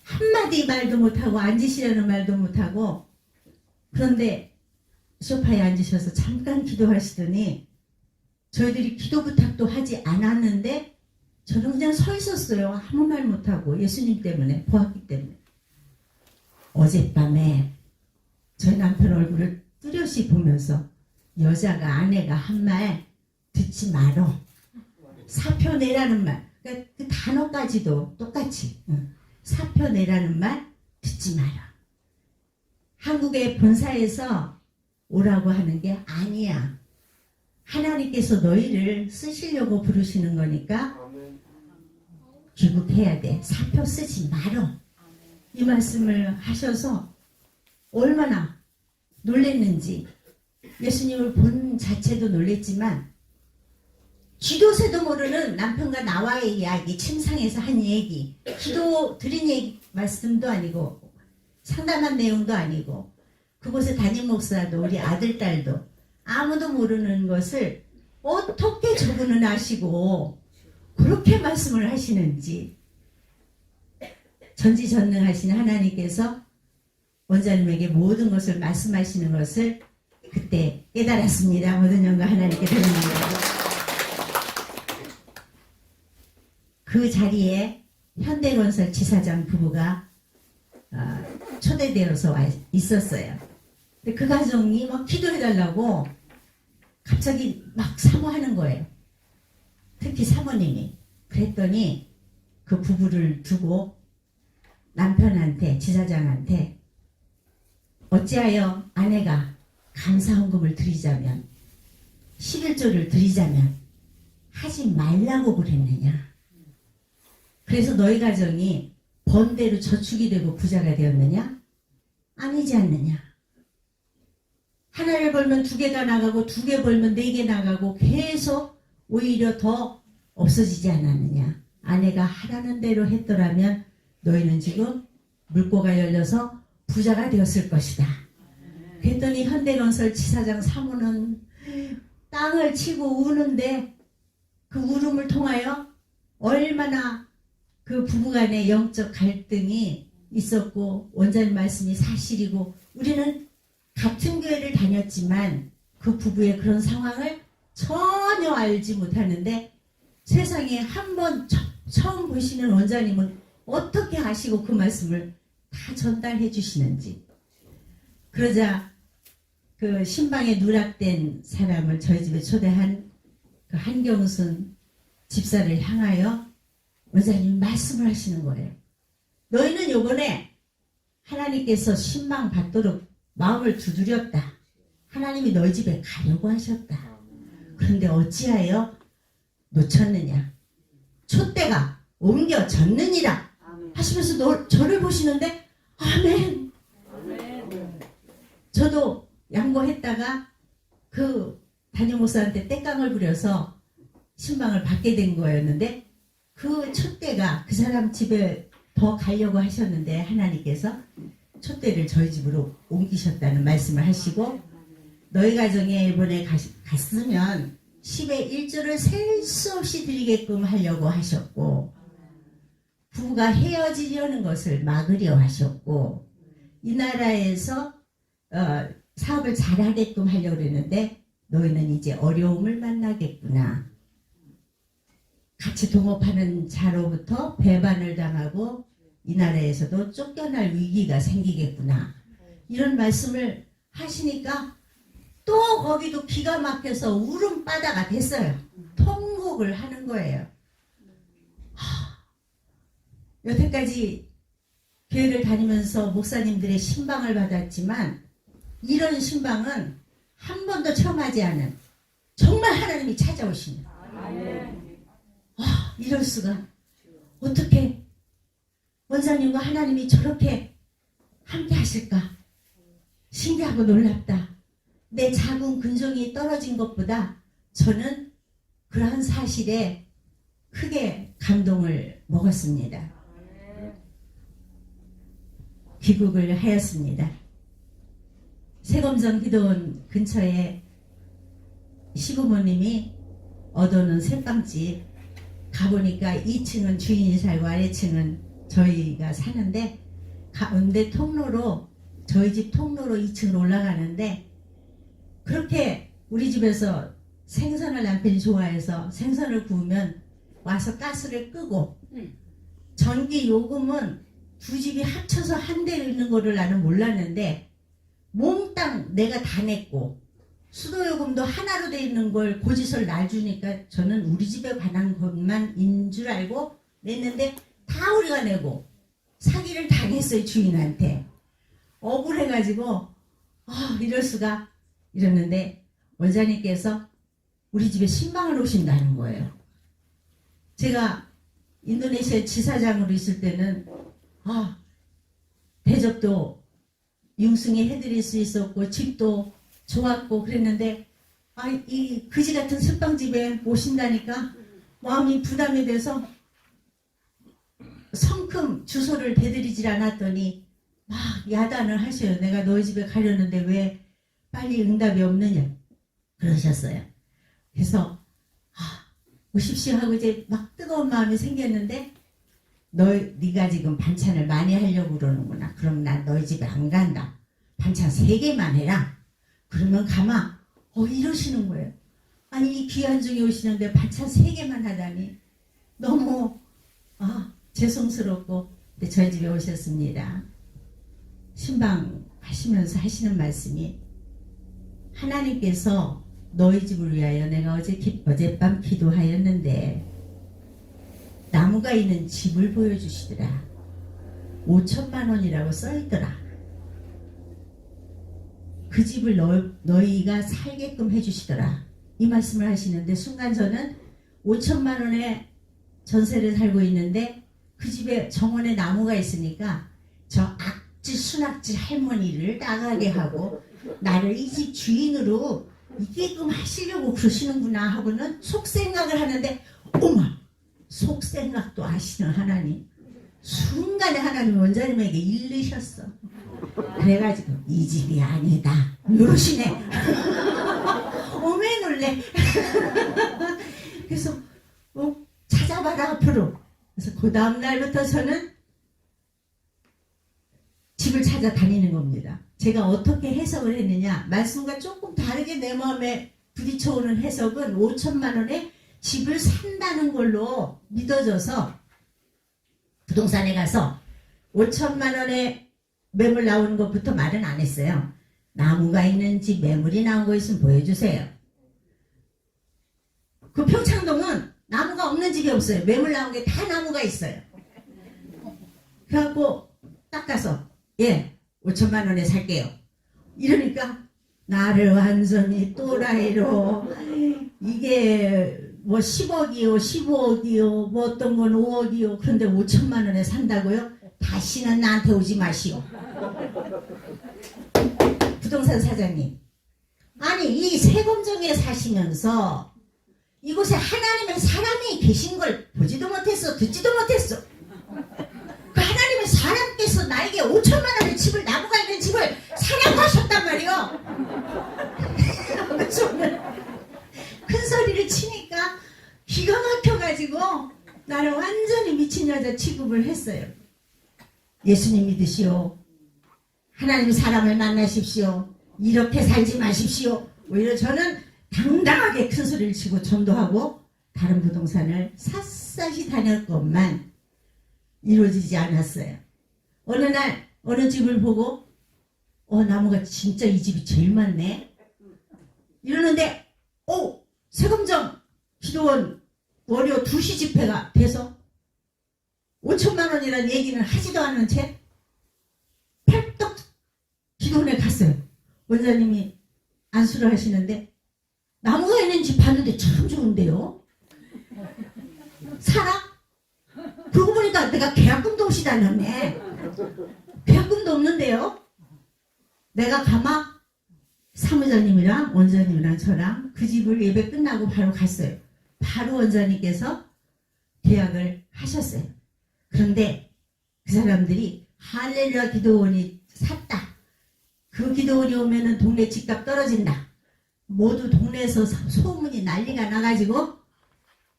한마디 말도 못하고 앉으시라는 말도 못하고 그런데 소파에 앉으셔서 잠깐 기도하시더니 저희들이 기도 부탁도 하지 않았는데 저는 그냥 서 있었어요. 아무 말 못하고 예수님 때문에 보았기 때문에. 어젯밤에 저희 남편 얼굴을 뚜렷이 보면서 여자가 아내가 한 말 듣지 말어. 사표 내라는 말. 그러니까 그 단어까지도 똑같이 사표 내라는 말 듣지 마라. 한국의 본사에서 오라고 하는 게 아니야. 하나님께서 너희를 쓰시려고 부르시는 거니까 귀국해야 돼. 사표 쓰지 말어. 이 말씀을 하셔서 얼마나 놀랬는지 예수님을 본 자체도 놀랬지만 기도새도 모르는 남편과 나와의 이야기, 침상에서 한 얘기, 기도 드린 얘기, 말씀도 아니고 상담한 내용도 아니고 그곳에 담임 목사도 우리 아들, 딸도 아무도 모르는 것을 어떻게 저분은 아시고 그렇게 말씀을 하시는지 전지전능하신 하나님께서 원장님에게 모든 것을 말씀하시는 것을 그때 깨달았습니다. 모든 영광 하나님께 드립니다. 그 자리에 현대건설 지사장 부부가 초대되어서 와 있었어요. 근데 그 가정이 막 기도해달라고 갑자기 막 사모하는 거예요. 특히 사모님이. 그랬더니 그 부부를 두고 남편한테, 지사장한테 어찌하여 아내가 감사헌금을 드리자면 11조를 드리자면 하지 말라고 그랬느냐. 그래서 너희 가정이 번대로 저축이 되고 부자가 되었느냐? 아니지 않느냐. 하나를 벌면 2개가 나가고 2개 벌면 4개 나가고 계속 오히려 더 없어지지 않았느냐. 아내가 하라는 대로 했더라면 너희는 지금 물꼬가 열려서 부자가 되었을 것이다. 그랬더니 현대건설 지사장 사모는 땅을 치고 우는데 그 울음을 통하여 얼마나 그 부부간의 영적 갈등이 있었고 원장님 말씀이 사실이고 우리는 같은 교회를 다녔지만 그 부부의 그런 상황을 전혀 알지 못하는데 세상에 한 번 처음 보시는 원장님은 어떻게 아시고 그 말씀을 다 전달해 주시는지. 그러자 그 신방에 누락된 사람을 저희 집에 초대한 그 한경순 집사를 향하여 원장님이 말씀을 하시는 거예요. 너희는 요번에 하나님께서 신방 받도록 마음을 두드렸다. 하나님이 너희 집에 가려고 하셨다. 그런데 어찌하여 놓쳤느냐. 촛대가 옮겨졌느니라 하시면서 저를 보시는데 아멘. 저도 양보했다가 그 담임 목사한테 떼깡을 부려서 신방을 받게 된 거였는데 그 촛대가 그 사람 집에 더 가려고 하셨는데 하나님께서 촛대를 저희 집으로 옮기셨다는 말씀을 하시고 너희 가정에 이번에 갔으면 10의 1조를 셀 수 없이 드리게끔 하려고 하셨고 부부가 헤어지려는 것을 막으려 하셨고 이 나라에서 사업을 잘하게끔 하려고 그랬는데 너희는 이제 어려움을 만나겠구나. 같이 동업하는 자로부터 배반을 당하고 이 나라에서도 쫓겨날 위기가 생기겠구나. 이런 말씀을 하시니까 또 거기도 기가 막혀서 울음바다가 됐어요. 통곡을 하는 거예요. 여태까지 교회를 다니면서 목사님들의 신방을 받았지만 이런 신방은 한 번도 처음 하지 않은 정말 하나님이 찾아오시는 이럴 수가. 어떻게 원사님과 하나님이 저렇게 함께 하실까. 신기하고 놀랍다. 내 작은 근성이 떨어진 것보다 저는 그러한 사실에 크게 감동을 먹었습니다. 귀국을 하였습니다. 세검정 기도원 근처에 시부모님이 얻어놓은 새빵집 가보니까 2층은 주인이 살고 아래층은 저희가 사는데 가운데 통로로 저희 집 통로로 2층으로 올라가는데 그렇게 우리 집에서 생선을 남편이 좋아해서 생선을 구우면 와서 가스를 끄고 전기 요금은 두 집이 합쳐서 한 대 있는 거를 나는 몰랐는데 몽땅 내가 다 냈고 수도요금도 하나로 돼 있는 걸 고지서를 놔주니까 저는 우리 집에 관한 것만인 줄 알고 냈는데 다 우리가 내고 사기를 당했어요. 주인한테. 억울해가지고 이럴 수가 이랬는데 원장님께서 우리 집에 신방을 오신다는 거예요. 제가 인도네시아 지사장으로 있을 때는 대접도 융숭이 해드릴 수 있었고 집도 좋았고 그랬는데 이 그지 같은 숙방집에 오신다니까 마음이 부담이 돼서 성큼 주소를 대드리질 않았더니 막 야단을 하셔요. 내가 너희 집에 가려는데 왜 빨리 응답이 없느냐 그러셨어요. 그래서 오십시오 하고 이제 막 뜨거운 마음이 생겼는데 네가 지금 반찬을 많이 하려고 그러는구나. 그럼 난 너희 집에 안 간다. 반찬 3개만 해라. 그러면 가마. 이러시는 거예요. 아니 이 귀한 중에 오시는데 반찬 3개만 하다니 너무 죄송스럽고 근데 저희 집에 오셨습니다. 신방 하시면서 하시는 말씀이 하나님께서 너희 집을 위하여 내가 어젯밤 기도하였는데 나무가 있는 집을 보여주시더라. 5천만 원이라고 써있더라. 그 집을 너희가 살게끔 해주시더라. 이 말씀을 하시는데 순간 저는 5천만 원의 전세를 살고 있는데 그 집에 정원에 나무가 있으니까 저 악질 순악질 할머니를 나가게 하고 나를 이 집 주인으로 있게끔 하시려고 그러시는구나 하고는 속생각을 하는데 어머 속생각도 아시는 하나님. 순간에 하나님이 원장님에게 일르셨어. 그래가지고 이 집이 아니다 이러시네. 어메 놀래. 그래서 찾아봐라 앞으로. 그래서 그 다음 날부터 저는 집을 찾아다니는 겁니다. 제가 어떻게 해석을 했느냐 말씀과 조금 다르게 내 마음에 부딪혀오는 해석은 5천만 원에 집을 산다는 걸로 믿어져서 부동산에 가서 5천만 원에 매물 나오는 것부터 말은 안 했어요. 나무가 있는 집, 매물이 나온 거 있으면 보여주세요. 그 평창동은 나무가 없는 집이 없어요. 매물 나온 게 다 나무가 있어요. 그래갖고 딱 가서 5천만 원에 살게요. 이러니까 나를 완전히 또라이로 이게 뭐 10억이요 15억이요 뭐 어떤 건 5억이요 그런데 5천만 원에 산다고요? 다시는 나한테 오지 마시오. 부동산 사장님, 아니 이 세검정에 사시면서 이곳에 하나님의 사람이 계신 걸 보지도 못했어, 듣지도 못했어. 그 하나님의 사람께서 나에게 5천만 원의 집을, 나무가 있는 집을 사라고 하셨단 말이요. 저는 큰 소리를 치니까 기가 막혀가지고 나를 완전히 미친 여자 취급을 했어요. 예수님 믿으시오. 하나님 사람을 만나십시오. 이렇게 살지 마십시오. 오히려 저는 당당하게 큰 소리를 치고 전도하고 다른 부동산을 샅샅이 다녔건만 이루어지지 않았어요. 어느 날 어느 집을 보고 나무가 진짜 이 집이 제일 많네 이러는데 세검정 기도원 월요 2시 집회가 돼서 5천만 원이라는 얘기는 하지도 않은 채 팔떡 기도원에 갔어요. 원장님이 안수를 하시는데 나무가 있는 집 봤는데 참 좋은데요. 살아? 그러고 보니까 내가 계약금도 없이 다녔네. 계약금도 없는데요. 내가 가마 사무장님이랑 원장님이랑 저랑 그 집을 예배 끝나고 바로 갔어요. 바로 원장님께서 계약을 하셨어요. 그런데 그 사람들이 할렐루야 기도원이 샀다. 그 기도원이 오면은 동네 집값 떨어진다. 모두 동네에서 소문이 난리가 나가지고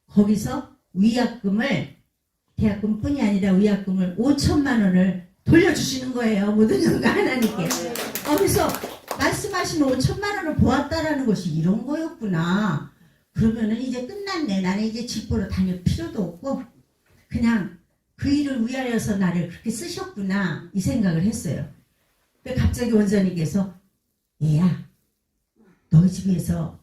거기서 위약금을, 계약금뿐이 아니라 위약금을 5천만 원을 돌려주시는 거예요. 모든 영광 하나님께. 그래서 말씀하신 5천만 원을 보았다라는 것이 이런 거였구나. 그러면은 이제 끝났네. 나는 이제 집 보러 다닐 필요도 없고 그냥 그 일을 위하여서 나를 그렇게 쓰셨구나 이 생각을 했어요. 갑자기 원장님께서 얘야, 너희 집에서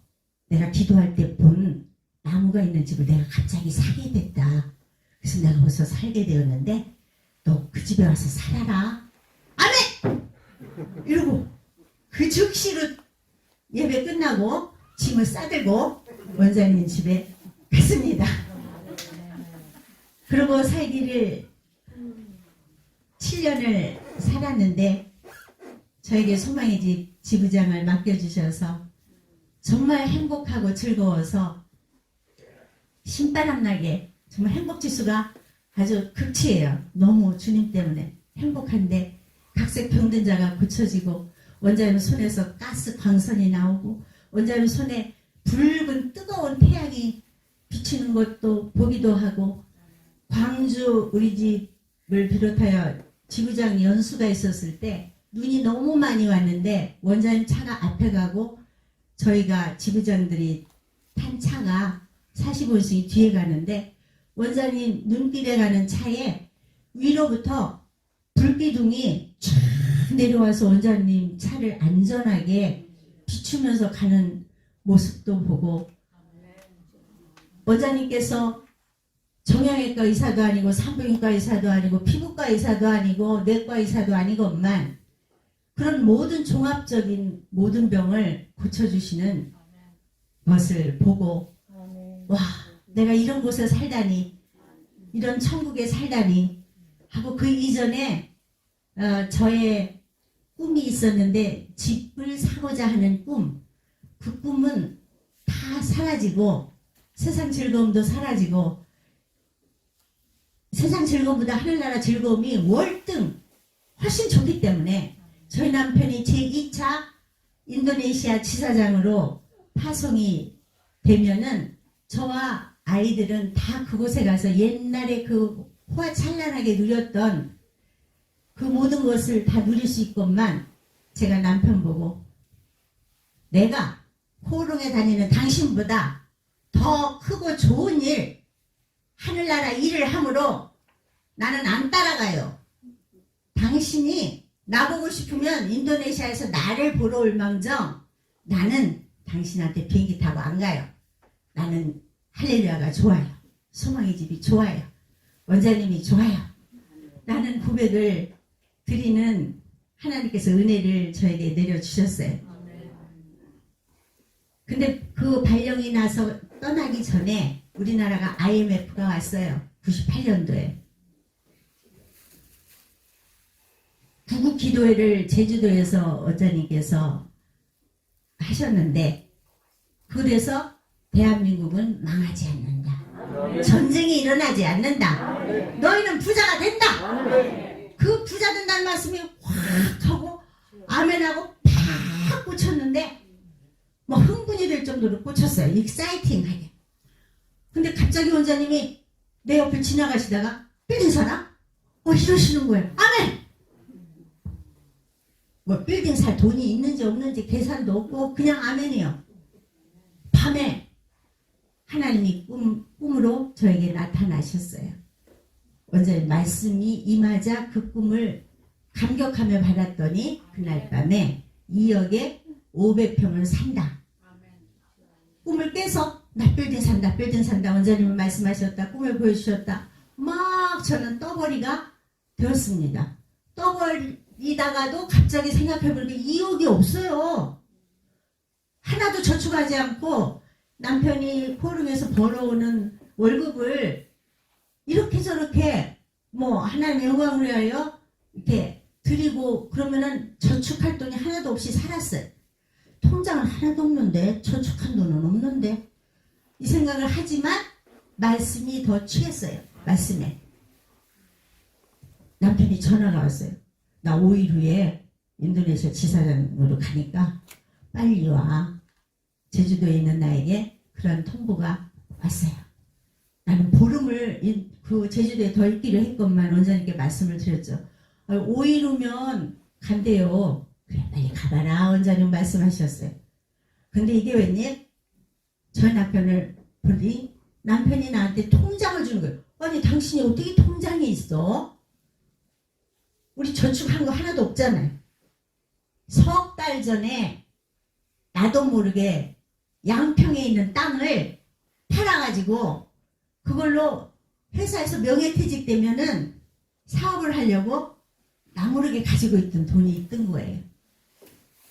내가 기도할 때 본 나무가 있는 집을 내가 갑자기 사게 됐다. 그래서 내가 벌써 살게 되었는데 너 그 집에 와서 살아라. 아멘! 이러고 그 즉시로 예배 끝나고 짐을 싸들고 원장님 집에 갔습니다. 그러고 살기를 7년을 살았는데 저에게 소망의 집 지부장을 맡겨주셔서 정말 행복하고 즐거워서 신바람 나게 정말 행복지수가 아주 극치예요. 너무 주님 때문에 행복한데 각색 병든 자가 고쳐지고 원장님 손에서 가스 광선이 나오고 원장님 손에 붉은 뜨거운 태양이 비치는 것도 보기도 하고 광주 우리 집을 비롯하여 지부장 연수가 있었을 때 눈이 너무 많이 왔는데 원장님 차가 앞에 가고 저희가 지부장들이 탄 차가 45인승이 뒤에 가는데 원장님 눈길에 가는 차에 위로부터 불기둥이 쫙 내려와서 원장님 차를 안전하게 비추면서 가는 모습도 보고 원장님께서 정형외과 의사도 아니고 산부인과 의사도 아니고 피부과 의사도 아니고 내과 의사도 아니건만 그런 모든 종합적인 모든 병을 고쳐주시는 것을 보고 와, 내가 이런 곳에 살다니, 이런 천국에 살다니 하고 그 이전에 저의 꿈이 있었는데 집을 사고자 하는 꿈, 그 꿈은 다 사라지고 세상 즐거움도 사라지고 세상 즐거움보다 하늘나라 즐거움이 월등 훨씬 좋기 때문에 저희 남편이 제2차 인도네시아 지사장으로 파송이 되면은 저와 아이들은 다 그곳에 가서 옛날에 그 호화찬란하게 누렸던 그 모든 것을 다 누릴 수 있건만 제가 남편 보고 내가 호롱에 다니는 당신보다 더 더 크고 좋은 일, 하늘나라 일을 함으로 나는 안 따라가요. 당신이 나보고 싶으면 인도네시아에서 나를 보러 올 망정 나는 당신한테 비행기 타고 안 가요. 나는 할렐루야가 좋아요. 소망의 집이 좋아요. 원장님이 좋아요. 라는 고백을 드리는 하나님께서 은혜를 저에게 내려주셨어요. 근데 그 발령이 나서 떠나기 전에 우리나라가 IMF가 왔어요. 98년도에. 구국 기도회를 제주도에서 원장님께서 하셨는데, 그래서 대한민국은 망하지 않는다. 전쟁이 일어나지 않는다. 너희는 부자가 된다. 그 부자 된다는 말씀이 확 하고 아멘하고 팍 꽂혔는데 뭐 흥분이 될 정도로 꽂혔어요. 익사이팅하게. 근데 갑자기 원장님이 내 옆을 지나가시다가 빌딩 사나? 이러시는 거예요. 아멘! 뭐 빌딩 살 돈이 있는지 없는지 계산도 없고 그냥 아멘이요. 밤에 하나님이 꿈으로 저에게 나타나셨어요. 원장님 말씀이 임하자 그 꿈을 감격하며 받았더니 그날 밤에 2억에 500평을 산다. 꿈을 깨서 나 빌딩 산다, 빌딩 산다. 원장님은 말씀하셨다. 꿈을 보여주셨다. 막 저는 떠벌이가 되었습니다. 떠벌이다가도 갑자기 생각해보니까 2억이 없어요. 하나도 저축하지 않고 남편이 포럼에서 벌어오는 월급을 이렇게 저렇게 뭐 하나님의 영광을 위하여 이렇게 드리고 그러면은 저축할 돈이 하나도 없이 살았어요. 통장은 하나도 없는데 저축한 돈은 없는데 이 생각을 하지만 말씀이 더 취했어요. 말씀에. 남편이 전화가 왔어요. 나 5일 후에 인도네시아 지사장으로 가니까 빨리 와. 제주도에 있는 나에게 그런 통보가 왔어요. 나는 보름을 그 제주도에 더 있기로 했건만 원장님께 말씀을 드렸죠. 5일 후면 간대요. 그래 빨리 가봐라 원장님 말씀하셨어요. 근데 이게 웬일? 저희 남편을 보니 남편이 나한테 통장을 주는 거예요. 아니 당신이 어떻게 통장이 있어? 우리 저축한 거 하나도 없잖아요. 석 달 전에 나도 모르게 양평에 있는 땅을 팔아가지고 그걸로 회사에서 명예퇴직 되면은 사업을 하려고 나 모르게 가지고 있던 돈이 있던 거예요.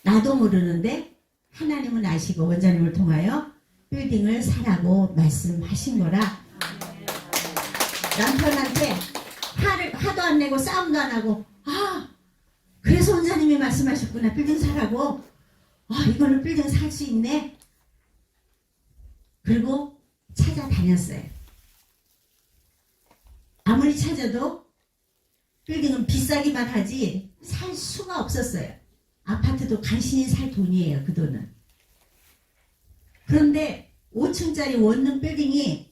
나도 모르는데 하나님은 아시고 원장님을 통하여 빌딩을 사라고 말씀하신 거라 남편한테 화도 안 내고 싸움도 안 하고 그래서 원장님이 말씀하셨구나. 빌딩 사라고. 이거는 빌딩 살 수 있네. 그리고 찾아다녔어요. 아무리 찾아도 빌딩은 비싸기만 하지 살 수가 없었어요. 아파트도 간신히 살 돈이에요. 그 돈은. 그런데 5층짜리 원룸 빌딩이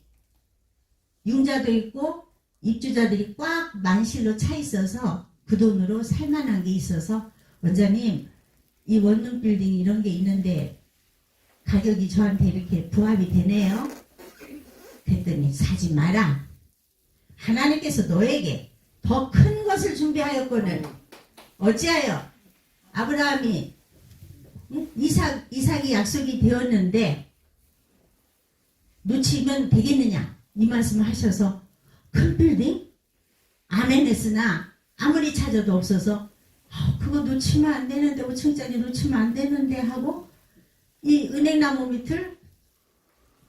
융자도 있고 입주자들이 꽉 만실로 차 있어서 그 돈으로 살만한 게 있어서 원장님 이 원룸 빌딩 이런 게 있는데 가격이 저한테 이렇게 부합이 되네요. 그랬더니 사지 마라. 하나님께서 너에게 더 큰 것을 준비하였거늘 어찌하여 아브라함이 이삭이 약속이 되었는데 놓치면 되겠느냐 이 말씀을 하셔서 큰 빌딩? 아멘 했으나 아무리 찾아도 없어서 그거 놓치면 안 되는데 5층짜리 놓치면 안 되는데 하고 이 은행나무 밑을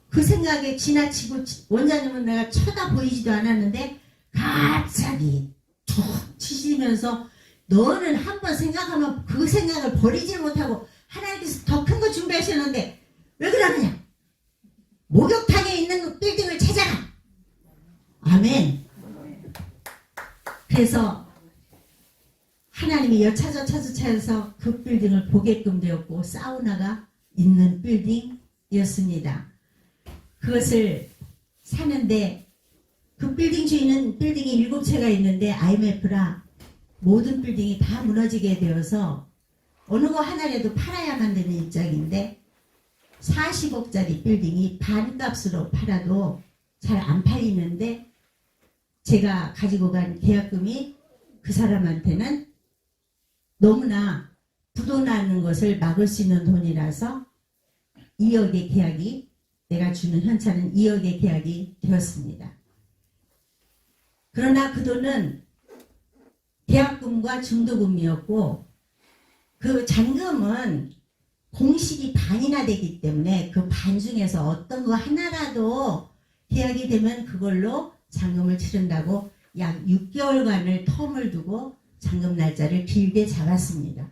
그 생각에 지나치고 원장님은 내가 쳐다보이지도 않았는데 갑자기 툭 치시면서 너는 한번 생각하면 그 생각을 버리지 못하고 하나님께서 더 큰 거 준비하셨는데 왜 그러느냐? 목욕탕에 있는 빌딩을 찾아라. 아멘. 그래서 하나님이 여차저차서 그 빌딩을 보게끔 되었고 사우나가 있는 빌딩이었습니다. 그것을 사는데 그 빌딩 주인은 빌딩이 7채가 있는데 IMF라 모든 빌딩이 다 무너지게 되어서 어느 거 하나라도 팔아야만 되는 입장인데 40억짜리 빌딩이 반값으로 팔아도 잘 안 팔리는데 제가 가지고 간 계약금이 그 사람한테는 너무나 부도나는 것을 막을 수 있는 돈이라서 2억의 계약이, 내가 주는 현찰은 2억의 계약이 되었습니다. 그러나 그 돈은 계약금과 중도금이었고 그 잔금은 공실이 반이나 되기 때문에 그 반 중에서 어떤 거 하나라도 계약이 되면 그걸로 잔금을 치른다고 약 6개월간을 텀을 두고 잔금 날짜를 길게 잡았습니다.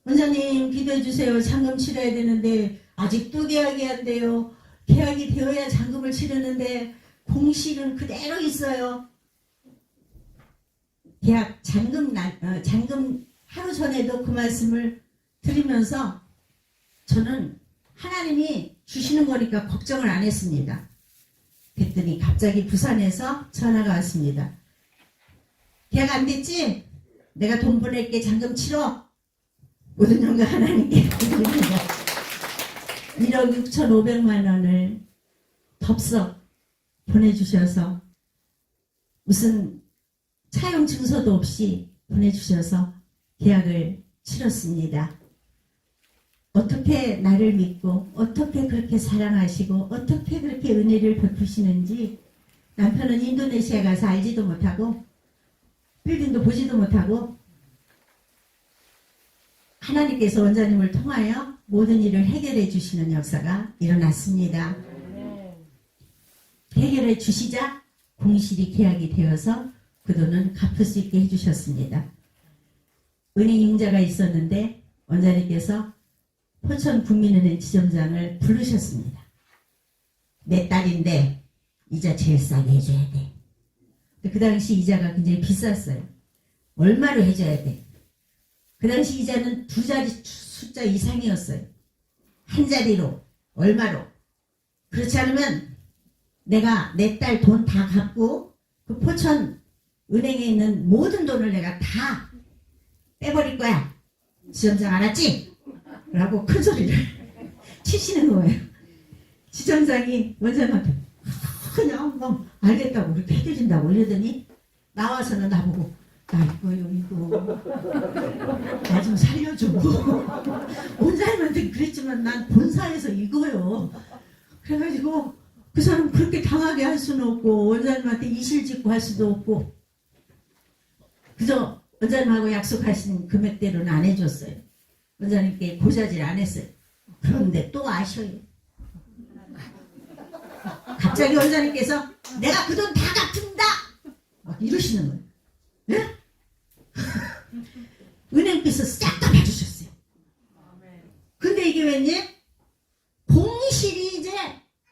원장님 기도해 주세요. 잔금 치러야 되는데 아직도 계약이 안 돼요. 계약이 되어야 잔금을 치르는데 공실은 그대로 있어요. 계약 잔금 하루 전에도 그 말씀을 드리면서 저는 하나님이 주시는 거니까 걱정을 안 했습니다. 그랬더니 갑자기 부산에서 전화가 왔습니다. 계약 안 됐지? 내가 돈 보낼게. 잔금 치러. 모든 영광 하나님께 드립니다. 1억 6,500만 원을 덥석 보내주셔서 무슨 차용 증서도 없이 보내주셔서 계약을 치렀습니다. 어떻게 나를 믿고 어떻게 그렇게 사랑하시고 어떻게 그렇게 은혜를 베푸시는지 남편은 인도네시아 가서 알지도 못하고 빌딩도 보지도 못하고 하나님께서 원장님을 통하여 모든 일을 해결해 주시는 역사가 일어났습니다. 해결해 주시자 공실이 계약이 되어서 그 돈은 갚을 수 있게 해주셨습니다. 은행 융자가 있었는데 원장님께서 포천 국민은행 지점장을 부르셨습니다. 내 딸인데 이자 제일 싸게 해줘야 돼. 그 당시 이자가 굉장히 비쌌어요. 얼마로 해줘야 돼? 그 당시 이자는 두 자리 숫자 이상이었어요. 한 자리로 얼마로? 그렇지 않으면 내가 내 딸 돈 다 갚고 그 포천 은행에 있는 모든 돈을 내가 다 빼버릴 거야. 지점장 알았지? 라고 큰 소리를 치시는 거예요. 지점장이 원장한테 그냥 뭐 알겠다고 그렇게 해드린다고 이러더니 나와서는 나보고 나 이거 나 좀 살려줘. 원장님한테 그랬지만 난 본사에서 이거요. 그래가지고 그 사람 그렇게 당하게 할 수는 없고 원장님한테 이실직고 할 수도 없고 그저 원장님하고 약속하신 금액대로는 안 해줬어요. 원장님께 고자질 안 했어요. 그런데 또 아셔요. 갑자기 원장님께서 내가 그 돈 다 갚는다! 막 이러시는 거예요. 네? 은행빚을 싹 다 봐주셨어요. 근데 이게 왠지 공실이 이제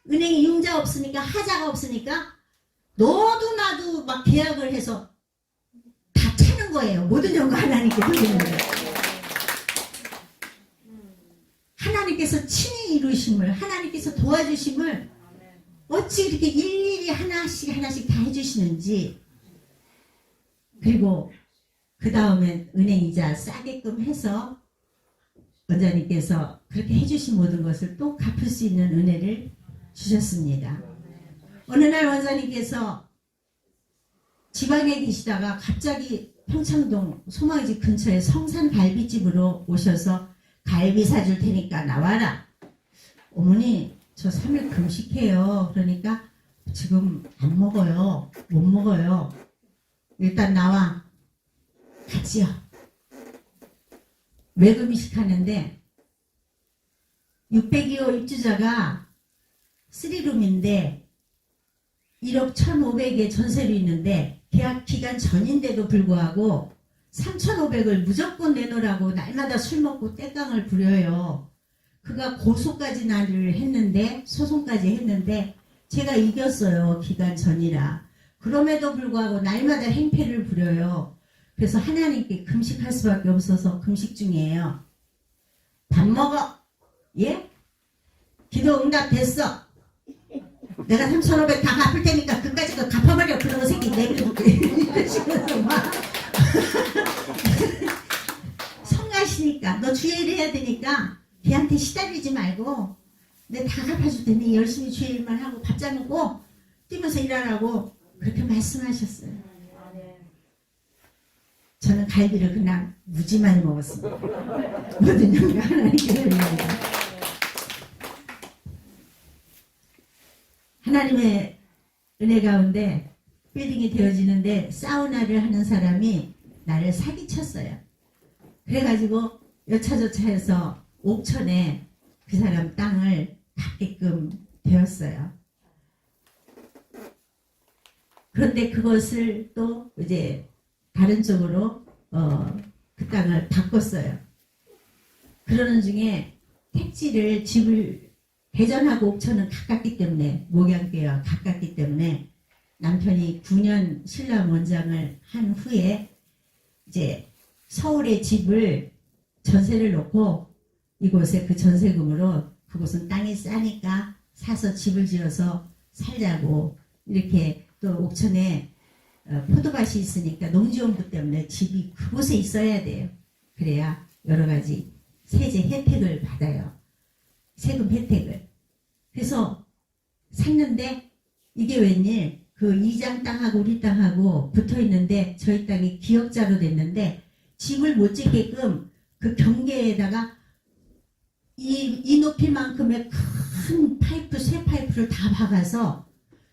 은행에 융자 없으니까 하자가 없으니까 너도 나도 막 계약을 해서 다 차는 거예요. 모든 영광 하나님께 돌리는 거예요. 하나님께서 친히 이루심을 하나님께서 도와주심을 어찌 이렇게 일일이 하나씩 다 해주시는지 그리고 그 다음에 은행이자 싸게끔 해서 원장님께서 그렇게 해주신 모든 것을 또 갚을 수 있는 은혜를 주셨습니다. 어느 날 원장님께서 지방에 계시다가 갑자기 평창동 소망이집 근처에 성산 갈비집으로 오셔서 갈비 사줄 테니까 나와라. 어머니 저 3일 금식해요. 그러니까 지금 안 먹어요. 못 먹어요. 일단 나와. 같이요. 왜 금식하는데 602호 입주자가 3룸인데 1억 1,500에 전세로 있는데 계약 기간 전인데도 불구하고 3,500을 무조건 내놓으라고 날마다 술 먹고 떼깡을 부려요. 그가 고소까지 나를 했는데 소송까지 했는데 제가 이겼어요. 기간 전이라. 그럼에도 불구하고 날마다 행패를 부려요. 그래서 하나님께 금식할 수밖에 없어서 금식 중이에요. 밥 먹어. 예? 기도 응답 됐어. 내가 3,500 다 갚을 테니까 그까지 거 갚아버려. 그런 새끼 내밀고 이러시면서 막 성가시니까 너 주의를 해야 되니까 걔한테 시달리지 말고 내 다 갚아줄 테니 열심히 주의 일만 하고 밥잘 먹고 뛰면서 일하라고 그렇게 말씀하셨어요. 저는 갈비를 그냥 무지 많이 먹었습니다. 모든 영광 하나님께 드립니다. 하나님의 은혜 가운데 빌딩이 되어지는데 사우나를 하는 사람이 나를 사기쳤어요. 그래가지고 여차저차해서 옥천에 그 사람 땅을 갖게끔 되었어요. 그런데 그것을 또 이제 다른 쪽으로 그 땅을 바꿨어요. 그러는 중에 택지를 집을 대전하고 옥천은 가깝기 때문에 목양교회와 가깝기 때문에 남편이 9년 신랑 원장을 한 후에 이제 서울에 집을 전세를 놓고 이곳에 그 전세금으로 그곳은 땅이 싸니까 사서 집을 지어서 살자고 이렇게 또 옥천에 포도밭이 있으니까 농지원부 때문에 집이 그곳에 있어야 돼요. 그래야 여러 가지 세제 혜택을 받아요. 세금 혜택을. 그래서 샀는데 이게 웬일 그 이장 땅하고 우리 땅하고 붙어 있는데 저희 땅이 기역자로 됐는데 집을 못 짓게끔 그 경계에다가 이 높이만큼의 큰 파이프, 쇠 파이프를 다 박아서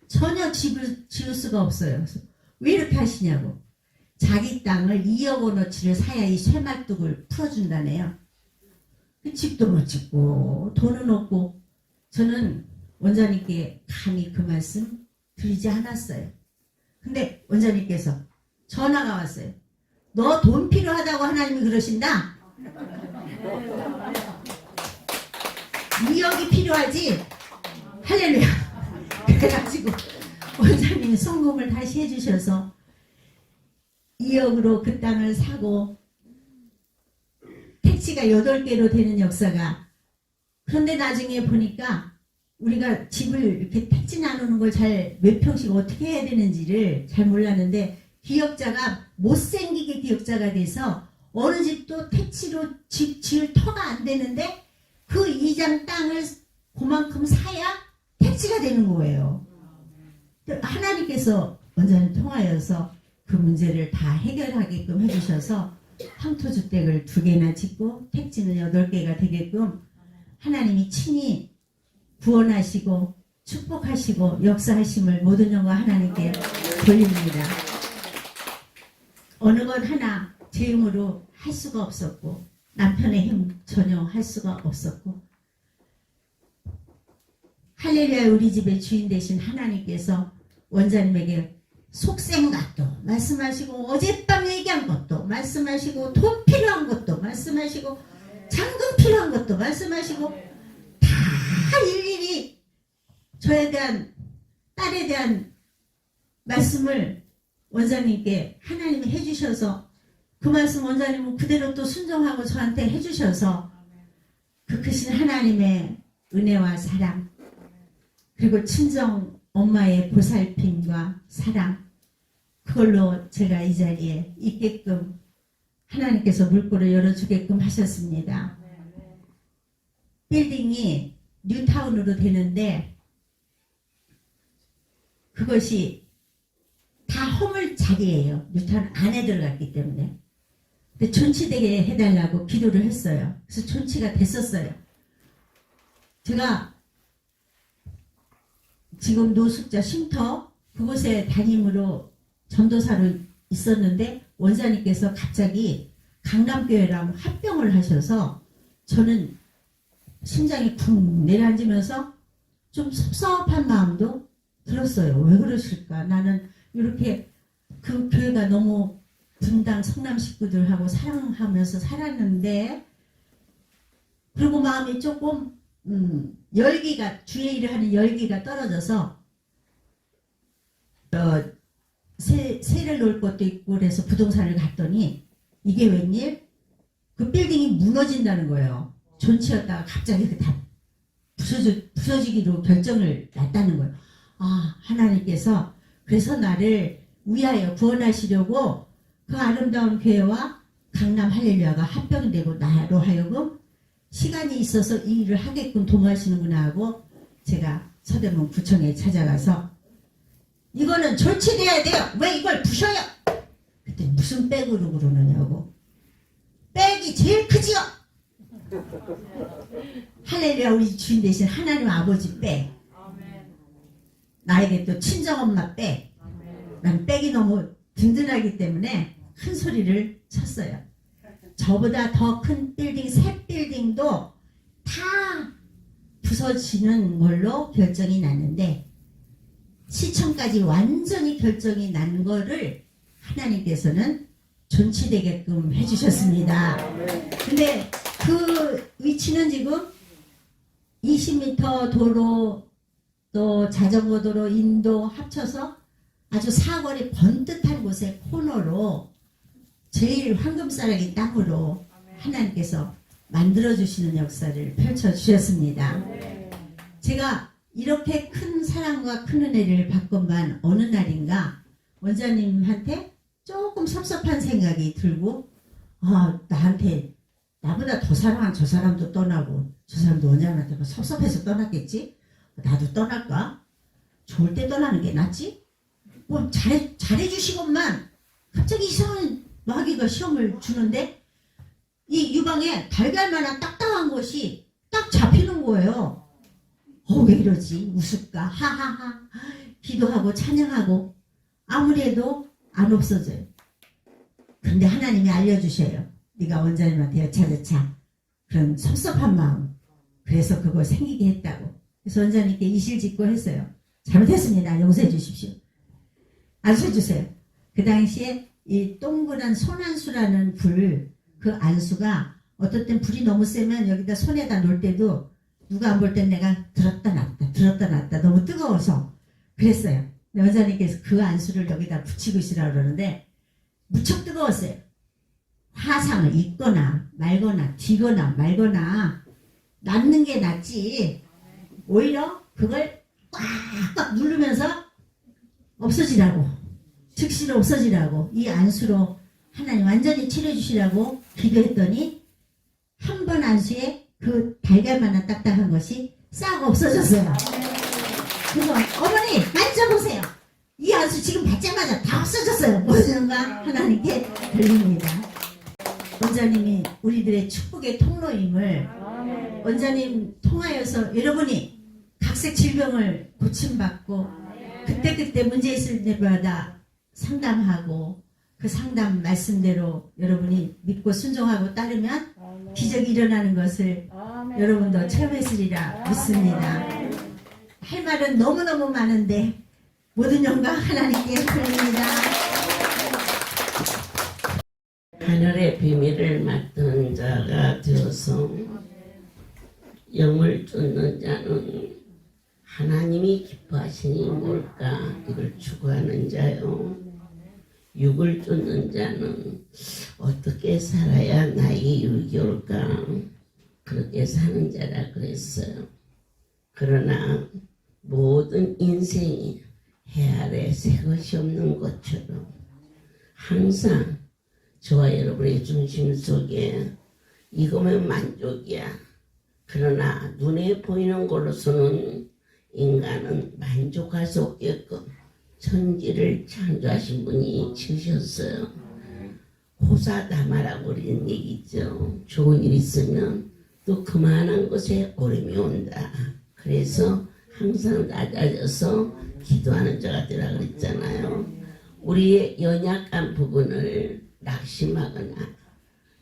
전혀 집을 지을 수가 없어요. 그래서 왜 이렇게 하시냐고. 자기 땅을 2억 원어치를 사야 이 쇠말뚝을 풀어준다네요. 집도 못 짓고 돈은 없고 저는 원장님께 감히 그 말씀 드리지 않았어요. 근데 원장님께서 전화가 왔어요. 너 돈 필요하다고 하나님이 그러신다? 2억이 필요하지? 할렐루야. 그래가지고 원장님이 송금을 다시 해주셔서 2억으로 그 땅을 사고 택지가 8개로 되는 역사가. 그런데 나중에 보니까 우리가 집을 이렇게 택지 나누는 걸 잘 몇 평씩 어떻게 해야 되는지를 잘 몰랐는데 기역자가 못생기게 기역자가 돼서 어느 집도 택지로 집 지을 터가 안 되는데 그 이장 땅을 그만큼 사야 택지가 되는 거예요. 하나님께서 원장님 통하여서 그 문제를 다 해결하게끔 해주셔서 황토주택을 2개나 짓고 택지는 8개가 되게끔 하나님이 친히 구원하시고 축복하시고 역사하심을 모든 영광 하나님께 돌립니다. 어느 것 하나 제 힘으로 할 수가 없었고 남편의 힘 전혀 할 수가 없었고 할렐루야 우리 집의 주인 되신 하나님께서 원장님에게 속생각도 말씀하시고 어젯밤 얘기한 것도 말씀하시고 돈 필요한 것도 말씀하시고 잔금 필요한 것도 말씀하시고 다 일일이 저에 대한 딸에 대한 말씀을 원장님께 하나님이 해주셔서 그 말씀 원장님은 그대로 또 순종하고 저한테 해주셔서 그 크신 하나님의 은혜와 사랑 그리고 친정 엄마의 보살핌과 사랑 그걸로 제가 이 자리에 있게끔 하나님께서 물꼬를 열어주게끔 하셨습니다. 빌딩이 뉴타운으로 되는데 그것이 다 허물 자리예요. 뉴타운 안에 들어갔기 때문에. 근데 존치되게 해달라고 기도를 했어요. 그래서 존치가 됐었어요. 제가 지금 노숙자 쉼터 그곳에 담임으로 전도사로 있었는데 원사님께서 갑자기 강남교회랑 합병을 하셔서 저는 심장이 쿵 내려앉으면서 좀 섭섭한 마음도 들었어요. 왜 그러실까? 나는 이렇게 그 교회가 너무 분당 성남 식구들하고 사랑하면서 살았는데 그리고 마음이 조금 열기가 주의 일을 하는 열기가 떨어져서 세를 놓을 것도 있고 그래서 부동산을 갔더니 이게 웬일? 그 빌딩이 무너진다는 거예요. 존치였다가 갑자기 다 부서지기로 결정을 났다는 거예요. 아 하나님께서 그래서 나를 위하여 구원하시려고 그 아름다운 교회와 강남 할렐루야가 합병되고 나로 하여금 시간이 있어서 이 일을 하게끔 도와주시는구나 하고 제가 서대문 구청에 찾아가서 이거는 조치돼야 돼요. 왜 이걸 부셔요? 그때 무슨 백으로 그러느냐고. 백이 제일 크지요. 할렐루야. 우리 주인 대신 하나님 아버지 백. 나에게 또 친정엄마 백. 난 백이 너무 든든하기 때문에 큰 소리를 쳤어요. 저보다 더 큰 빌딩, 새 빌딩도 다 부서지는 걸로 결정이 났는데 시청까지 완전히 결정이 난 거를 하나님께서는 존치되게끔 해주셨습니다. 근데 그 위치는 지금 20m 도로 또 자전거 도로 인도 합쳐서 아주 사거리 번듯한 곳의 코너로 제일 황금싸라기 땅으로 하나님께서 만들어주시는 역사를 펼쳐주셨습니다. 제가 이렇게 큰 사랑과 큰 은혜를 받건만 어느 날인가 원장님한테 조금 섭섭한 생각이 들고 나한테 나보다 더 사랑한 저 사람도 떠나고 저 사람도 원장님한테 섭섭해서 떠났겠지? 나도 떠날까? 좋을 때 떠나는 게 낫지? 뭐 잘해주시건만 갑자기 이상한 마귀가 시험을 주는데 이 유방에 달걀만한 딱딱한 것이 딱 잡히는 거예요. 왜 이러지? 우습까? 하하하. 기도하고 찬양하고 아무리 해도 안 없어져요. 그런데 하나님이 알려주셔요. 네가 원장님한테 여차저차 그런 섭섭한 마음. 그래서 그걸 생기게 했다고. 그래서 원장님께 이실직고 했어요. 잘못했습니다. 용서해 주십시오. 안수해 주세요. 그 당시에 이 동그란 손안수라는 불, 그 안수가 어떨 땐 불이 너무 세면 여기다 손에다 놓을 때도 누가 안 볼 땐 내가 들었다 놨다 너무 뜨거워서 그랬어요. 원장님께서 그 안수를 여기다 붙이고 있으라고 그러는데 무척 뜨거웠어요. 화상을 입거나 말거나 뒤거나 말거나 낫는 게 낫지 오히려 그걸 꽉꽉 누르면서 없어지라고 즉시로 없어지라고 이 안수로 하나님 완전히 치료해주시라고 기도했더니 한 번 안수에 그 달걀만한 딱딱한 것이 싹 없어졌어요. 그래서 어머니 만져보세요. 이 안수 지금 받자마자 다 없어졌어요. 무엇인가 하나님께 들립니다. 원장님이 우리들의 축복의 통로임을 원장님 통하여서 여러분이 각색 질병을 고침받고 그때그때 문제 있을 때마다 상담하고 그 상담 말씀대로 여러분이 믿고 순종하고 따르면 기적이 일어나는 것을 여러분도 체험했으리라 믿습니다. 할 말은 너무너무 많은데 모든 영광 하나님께 드립니다. 하늘의 비밀을 맡은 자가 되어서 영을 쫓는 자는 하나님이 기뻐하시니 뭘까? 이걸 추구하는 자요. 육을 쫓는 자는 어떻게 살아야 나의 육이 올까? 그렇게 사는 자라 그랬어요. 그러나 모든 인생이 해 아래 새 것이 없는 것처럼 항상 저와 여러분의 중심 속에 이거면 만족이야. 그러나 눈에 보이는 걸로서는 인간은 만족할 수 없게끔 천지를 창조하신 분이 지으셨어요. 호사다마라고 그런 얘기죠. 좋은 일 있으면 또 그만한 것에 오름이 온다. 그래서 항상 낮아져서 기도하는 자가 되라 그랬잖아요. 우리의 연약한 부분을 낙심하거나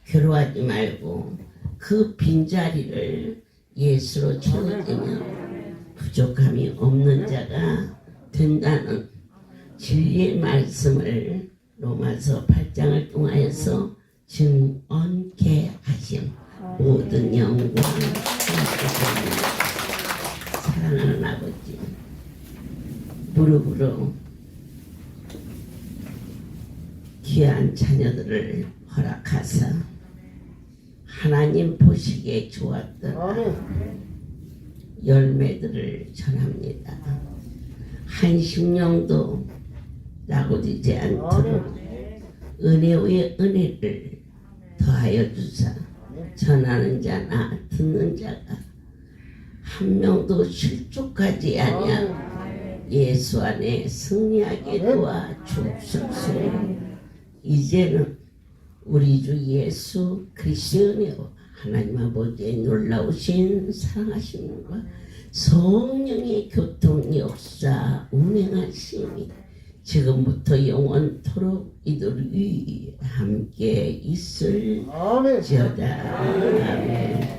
괴로워하지 말고 그 빈자리를 예수로 채워주면 부족함이 없는 자가 된다는 진리의 말씀을 로마서 8장을 통하여서 증언케 하심. 모든 영광 사랑하는 아버지, 무릎으로 귀한 자녀들을 허락하사 하나님 보시기에 좋았던 열매들을 전합니다. 한 심령도 나고지지 않도록 은혜 위에 은혜를 더하여 주사 전하는 자나 듣는 자가 한 명도 실족하지 아니하고 예수 안에 승리하게 도와 주옵소서. 이제는 우리 주 예수 그리스도의 은혜와 하나님 아버지의 놀라우신 사랑하심과 성령의 교통 역사 운행하심이 지금부터 영원토록 이들 위에 함께 있을지어다. 아멘.